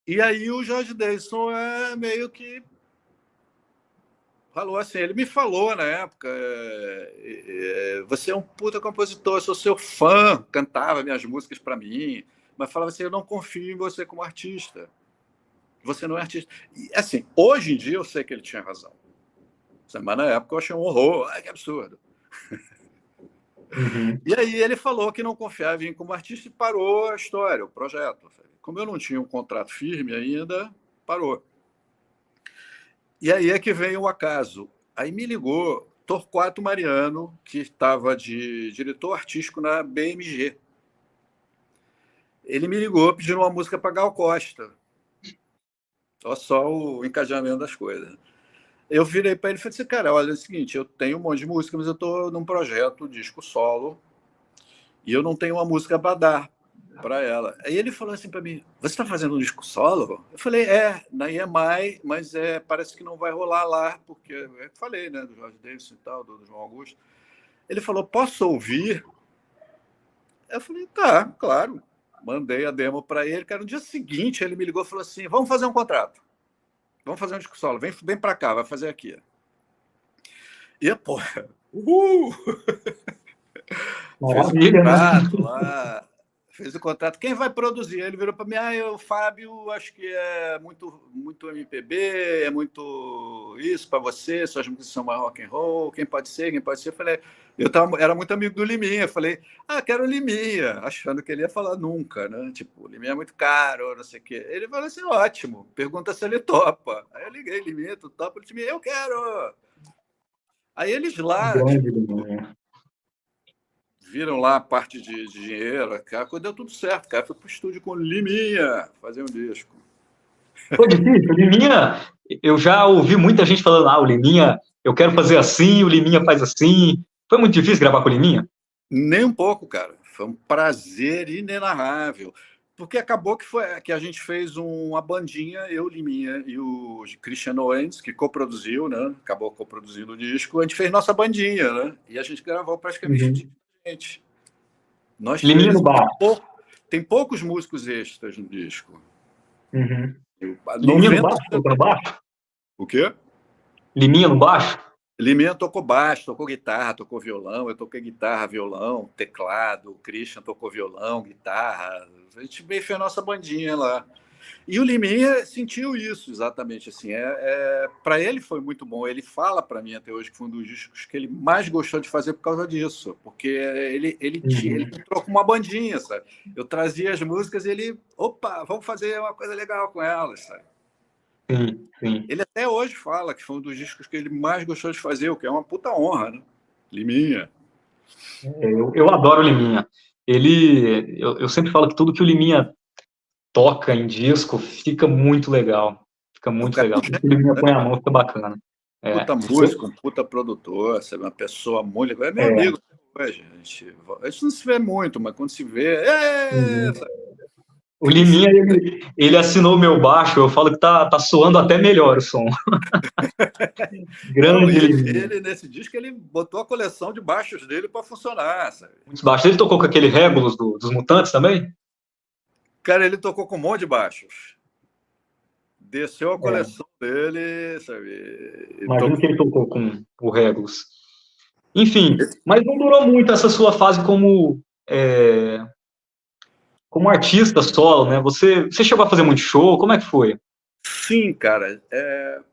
E aí o George Davidson é meio que falou assim, ele me falou na época, você é um puta compositor, eu sou seu fã, cantava minhas músicas para mim, mas falava assim, eu não confio em você como artista. Você não é artista. E, assim, hoje em dia eu sei que ele tinha razão. Mas na época eu achei um horror. Ai, que absurdo. E aí ele falou que não confiava em mim como artista e parou a história, o projeto. Como eu não tinha um contrato firme ainda, parou. E aí é que vem o acaso. Aí me ligou Torquato Mariano, que estava de diretor artístico na BMG. Ele me ligou pedindo uma música para Gal Costa. Olha só o encadeamento das coisas. Eu virei para ele e falei assim, cara, olha, é o seguinte, eu tenho um monte de música, mas eu estou num projeto, disco solo, e eu não tenho uma música para dar para ela. Aí ele falou assim para mim, você está fazendo um disco solo? Eu falei, na EMI, mas parece que não vai rolar lá, porque eu falei, né, do Jorge Davidson e tal, do João Augusto. Ele falou, posso ouvir? Eu falei, tá, claro. Mandei a demo para ele, cara. No dia seguinte, ele me ligou e falou assim, vamos fazer um contrato. Vamos fazer um disco solo. Vem para cá, vai fazer aqui. E, pô, fez o contrato lá, fez o contrato. Quem vai produzir? Ele virou para mim, o Fábio, acho que é muito MPB, é muito isso para você, suas músicas são mais rock and roll, quem pode ser? Eu falei, era muito amigo do Liminha, falei, quero o Liminha, achando que ele ia falar nunca, né? Tipo, o Liminha é muito caro, não sei o quê. Ele falou assim, ótimo, pergunta se ele topa. Aí eu liguei, Liminha, tu topa? Ele disse, eu quero! Aí eles lá... viram lá a parte de dinheiro, cara, deu tudo certo, cara. Fui pro estúdio com o Liminha fazer um disco. Foi difícil, o Liminha, eu já ouvi muita gente falando, o Liminha, eu quero fazer assim, o Liminha faz assim. Foi muito difícil gravar com o Liminha? Nem um pouco, cara. Foi um prazer inenarrável. Porque acabou que a gente fez uma bandinha, eu, Liminha e o Christian Owens, que coproduziu, né? Acabou coproduzindo o disco. A gente fez nossa bandinha, né? E a gente gravou praticamente gente. Nós Liminha no bar. Tem poucos músicos extras no disco. Liminha no baixo? Tocando baixo? O quê? Liminha no baixo? Liminha tocou baixo, tocou guitarra, tocou violão. Eu toquei guitarra, violão, teclado. O Christian tocou violão, guitarra. A gente fez a nossa bandinha lá. E o Liminha sentiu isso, exatamente assim. Para ele foi muito bom. Ele fala para mim até hoje que foi um dos discos que ele mais gostou de fazer por causa disso, porque ele entrou com uma bandinha, sabe? Eu trazia as músicas e ele, vamos fazer uma coisa legal com elas, sabe? Sim. Ele até hoje fala que foi um dos discos que ele mais gostou de fazer, o que é uma puta honra, né? Liminha. Eu adoro o Liminha. eu sempre falo que tudo que o Liminha toca em disco fica muito legal. Fica O muito cara legal. Tudo que o Liminha põe a mão fica bacana. puta É, músico, um puta produtor, sabe? Uma pessoa muito. É meu é, amigo hoje. A gente não se vê muito, mas quando se vê. É, uhum. sabe? O Liminha, ele assinou o meu baixo, eu falo que tá soando até melhor o som. Não, e Grande Liminha. nesse disco, ele botou a coleção de baixos dele para funcionar, sabe? Muitos baixos. Ele tocou com aquele Regulus dos Mutantes também? Cara, ele tocou com um monte de baixos. Desceu a É, coleção dele, sabe? Ele imagino que tocou. ele tocou com o Regulus. Enfim, mas não durou muito essa sua fase como artista solo, né? Você chegou a fazer muito show? Como é que foi? Sim, cara.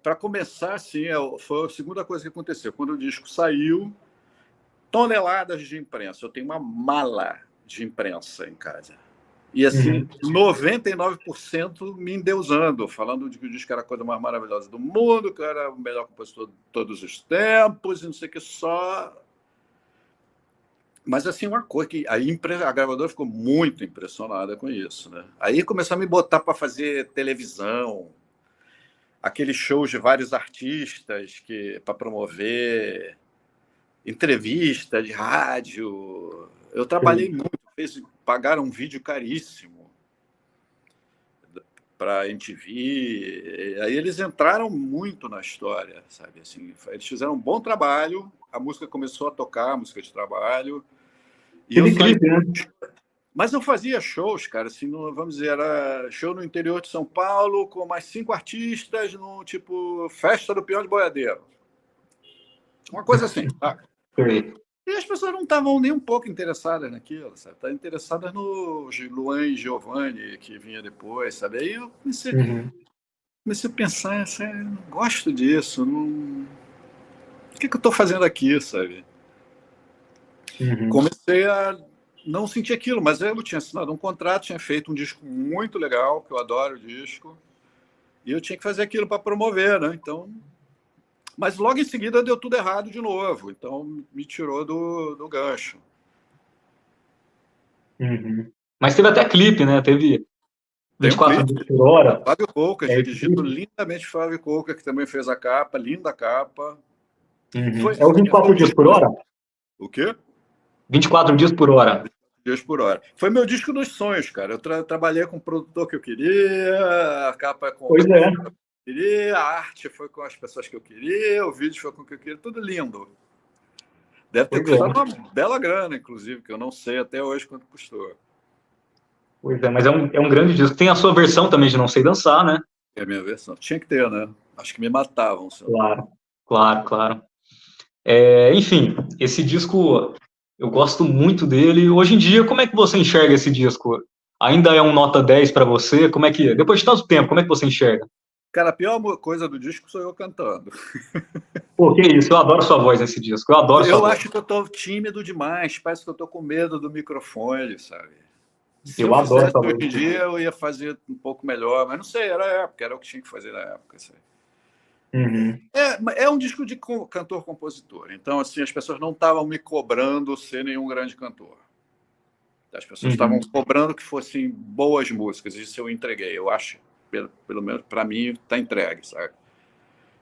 Para começar, assim, foi a segunda coisa que aconteceu. Quando o disco saiu, toneladas de imprensa. Eu tenho uma mala de imprensa em casa. E, assim, Uhum. 99% me endeusando, falando de que o disco era a coisa mais maravilhosa do mundo, que eu era o melhor compositor de todos os tempos, e não sei o que só. Mas, assim, uma coisa que a gravadora ficou muito impressionada com isso, né? Aí começaram a me botar para fazer televisão, aqueles shows de vários artistas para promover entrevista de rádio. Eu trabalhei Sim. muito, pagaram um vídeo caríssimo para a MTV. Aí eles entraram muito na história, sabe? Assim, eles fizeram um bom trabalho, a música começou a tocar, a música de trabalho, e eu Teve saí. clipe, né? Mas eu fazia shows, cara, assim, vamos dizer, era show no interior de São Paulo com mais 5 artistas, no tipo festa do peão de boiadeiro. Uma coisa assim. Sei. E as pessoas não estavam nem um pouco interessadas naquilo, sabe? Estavam interessadas no Luan e Giovanni, que vinha depois, sabe? Aí eu Uhum. comecei a pensar, eu não gosto disso, não... o que eu estou fazendo aqui, sabe? Uhum. Comecei a não sentir aquilo, mas eu tinha assinado um contrato, tinha feito um disco muito legal, que eu adoro o disco, e eu tinha que fazer aquilo para promover, né? Então, mas logo em seguida deu tudo errado de novo, então me tirou do gancho. Uhum. Mas teve até clipe, né? Teve Tem vinte e um quatro clipe, dias por hora. Fábio Poucas, É, dirigido clipe. lindamente por Fábio Poucas, que também fez a capa, linda capa. Uhum. Foi, É o assim, foi 24 um dias disco por hora? 24 dias por hora. dias por hora. Foi meu disco dos sonhos, cara. Eu trabalhei com o produtor que eu queria, a capa com Pois a é. pessoa que eu queria, a arte foi com as pessoas que eu queria, o vídeo foi com o que eu queria, tudo lindo. Deve ter Pois é. custado uma bela grana, inclusive, que eu não sei até hoje quanto custou. Pois é, mas é um grande disco. Tem a sua versão também de Não Sei Dançar, né? É a minha versão. Tinha que ter, né? Acho que me matavam se eu não. Claro, claro, claro. Enfim, esse disco, eu gosto muito dele. Hoje em dia, como é que você enxerga esse disco? Ainda é um nota 10 para você? Como é que, depois de tanto tempo, como é que você enxerga? Cara, a pior coisa do disco sou eu cantando. Pô, que isso, eu adoro sua voz nesse disco, eu adoro sua Eu voz. acho que eu tô tímido demais, parece que eu tô com medo do microfone, sabe? Se eu Eu adoro fizesse sua hoje voz. em dia, eu ia fazer um pouco melhor, mas não sei, era a época, era o que tinha que fazer na época. Sabe? Uhum, É um disco de cantor-compositor, então assim, as pessoas não estavam me cobrando ser nenhum grande cantor. As pessoas estavam uhum, cobrando que fossem boas músicas, isso eu entreguei, eu acho, pelo menos para mim, está entregue, sabe?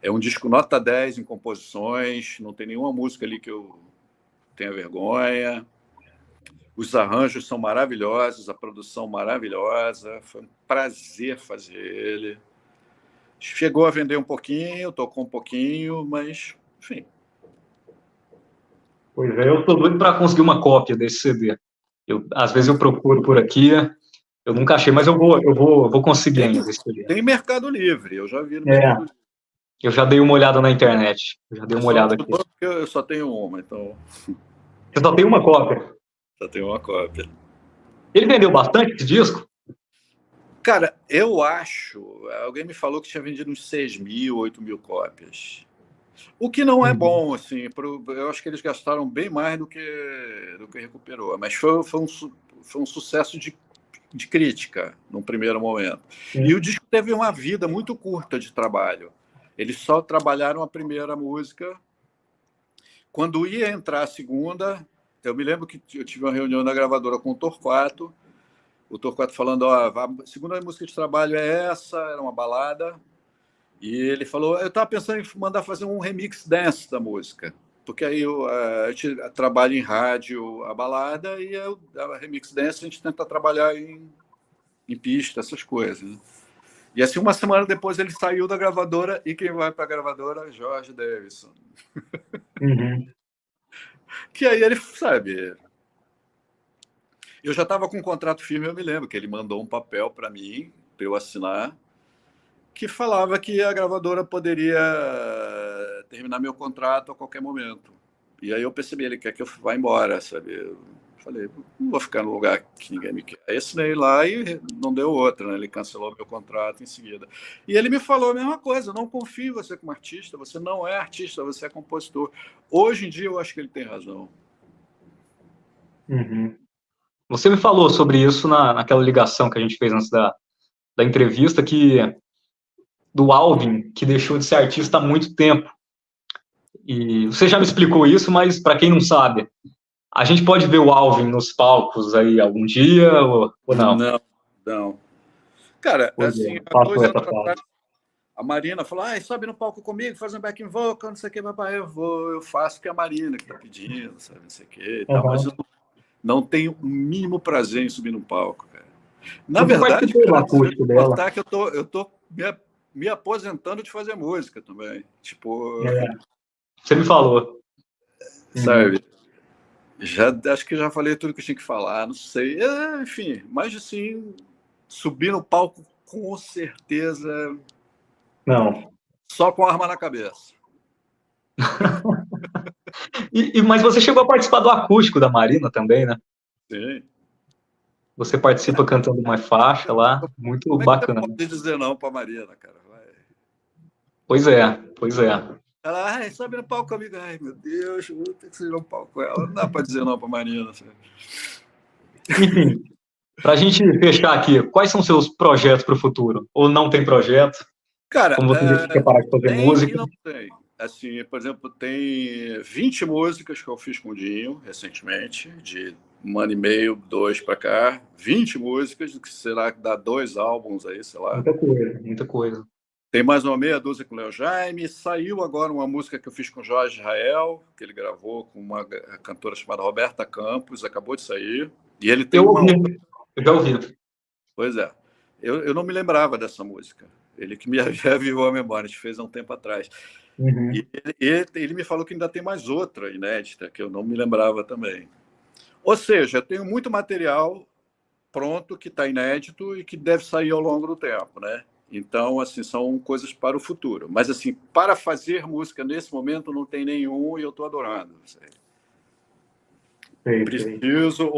É um disco nota 10 em composições, não tem nenhuma música ali que eu tenha vergonha. Os arranjos são maravilhosos, a produção maravilhosa. Foi um prazer fazer ele. Chegou a vender um pouquinho, tocou um pouquinho, mas, enfim. Pois é, eu tô doido para conseguir uma cópia desse CD. Às vezes eu procuro por aqui, eu nunca achei, mas eu vou conseguir Tem, ainda esse CD. tem Mercado Livre, eu já vi no É, Mercado Livre. eu já dei uma olhada na internet, eu já dei Você uma só não olhada aqui. mudou porque eu só tenho uma, então Você só tem uma cópia. só tenho uma cópia. Ele vendeu bastante esse disco? Cara, eu acho. Alguém me falou que tinha vendido uns 6.000, 8.000 cópias. O que não é Uhum. bom, assim, eu acho que eles gastaram bem mais do que recuperou, mas foi um sucesso de crítica num primeiro momento. E o Sim. disco teve uma vida muito curta de trabalho. Eles só trabalharam a primeira música. Quando ia entrar a segunda, eu me lembro que eu tive uma reunião na gravadora com o Torquato falando, ó, a segunda música de trabalho é essa, era uma balada, e ele falou, eu estava pensando em mandar fazer um remix dance da música, porque aí a gente trabalha em rádio a balada e a remix dance a gente tenta trabalhar em pista, essas coisas. Né? E assim, uma semana depois ele saiu da gravadora e quem vai para a gravadora? Jorge Davidson. Uhum. Que aí ele, sabe... Eu já estava com um contrato firme, eu me lembro que ele mandou um papel para mim, para eu assinar, que falava que a gravadora poderia terminar meu contrato a qualquer momento. E aí eu percebi, ele quer que eu vá embora, sabe? Eu falei, não vou ficar no lugar que ninguém me quer. Aí assinei lá e não deu outra, né? Ele cancelou meu contrato em seguida. E ele me falou a mesma coisa, não confio em você como artista, você não é artista, você é compositor. Hoje em dia eu acho que ele tem razão. Uhum. Você me falou sobre isso naquela ligação que a gente fez antes da entrevista, do Alvin, que deixou de ser artista há muito tempo. E você já me explicou isso, mas para quem não sabe, a gente pode ver o Alvin nos palcos aí algum dia ou não? Não, não. Cara, Pois assim, há passou 2 essa anos fase. atrás, a Marina falou, sobe no palco comigo, faz um backing vocal, não sei o que, papai, eu vou, eu faço, que é a Marina que tá pedindo, sabe, não sei o que e tal, mas eu não tenho o mínimo prazer em subir no palco, cara. Na verdade, participou do cara, se eu acústico te dela. contar que eu tô me aposentando de fazer música também, tipo... Você me falou. Sabe? Acho que já falei tudo que eu tinha que falar, não sei. Enfim, mas assim, subir no palco com certeza. Não. Só com a arma na cabeça. Mas você chegou a participar do acústico da Marina também, né? Sim. Você participa cantando uma faixa lá, muito Como é que bacana. você pode dizer não para a Marina, cara? Vai. Pois é, pois é. Ela, sobe no palco comigo. Ai, meu Deus, vou ter que subir no palco com ela. Não dá para dizer não para a Marina. Sabe? Enfim, para a gente fechar aqui, quais são seus projetos para o futuro? Ou não tem projeto? Cara, Como você disse que quer parar de fazer tem música? e não tem. Assim, por exemplo, tem 20 músicas que eu fiz com o Dinho recentemente, de 1 ano e meio, 2 para cá. 20 músicas, que será que dá 2 álbuns aí, sei lá. Muita coisa, muita coisa. Tem mais uma meia dúzia com o Léo Jaime. Saiu agora uma música que eu fiz com o Jorge Israel, que ele gravou com uma cantora chamada Roberta Campos, acabou de sair. E ele tem uma outra. Eu já ouvi. Pois é. Eu não me lembrava dessa música. Ele que me reavivou a memória, a gente fez há um tempo atrás. Uhum. E ele me falou que ainda tem mais outra inédita, que eu não me lembrava também. Ou seja, eu tenho muito material pronto que está inédito e que deve sair ao longo do tempo, né? Então, assim, são coisas para o futuro. Mas, assim, para fazer música nesse momento não tem nenhum e eu estou adorando. Preciso,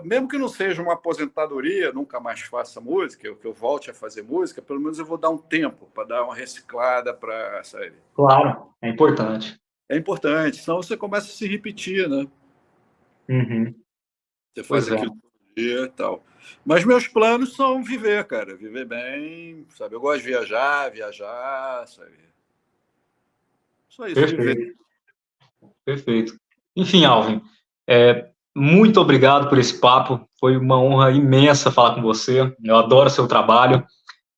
mesmo que não seja uma aposentadoria, nunca mais faça música, que eu volte a fazer música, pelo menos eu vou dar um tempo para dar uma reciclada para, sabe? Claro, é importante. É importante, senão você começa a se repetir, né? Uhum. Você faz aquilo todo dia e tal. Mas meus planos são viver, cara. Viver bem, sabe? Eu gosto de viajar, sabe? Só isso, Perfeito. viver. Perfeito. Enfim, Alvin, muito obrigado por esse papo. Foi uma honra imensa falar com você. Eu adoro seu trabalho.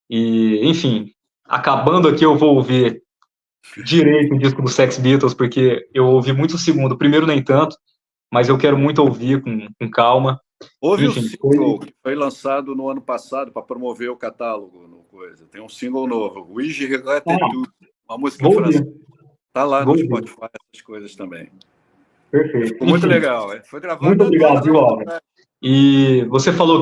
E, enfim, acabando aqui, eu vou ouvir direito o disco do Sex Beatles, porque eu ouvi muito o segundo. O primeiro nem tanto, mas eu quero muito ouvir com calma. Houve um single que foi lançado no ano passado para promover o catálogo. No coisa. Tem um single novo, Oui, je regrette tout, uma música em francês. Está lá no Spotify, essas coisas também. Perfeito. Ficou muito legal. Foi gravado. Muito obrigado, viu, Alvin? E você falou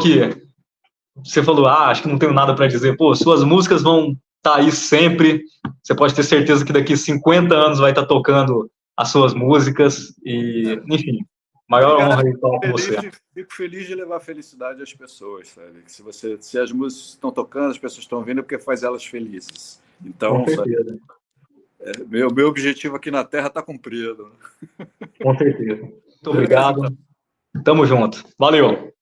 acho que não tenho nada para dizer. Pô, suas músicas vão estar aí sempre. Você pode ter certeza que daqui 50 anos vai estar tocando as suas músicas. E, enfim, maior honra de falar com você. Fico feliz de levar felicidade às pessoas, sabe? Se as músicas estão tocando, as pessoas estão ouvindo, é porque faz elas felizes. Então, com certeza. Meu objetivo aqui na Terra está cumprido. Com certeza. Muito obrigado. Tamo junto. Valeu.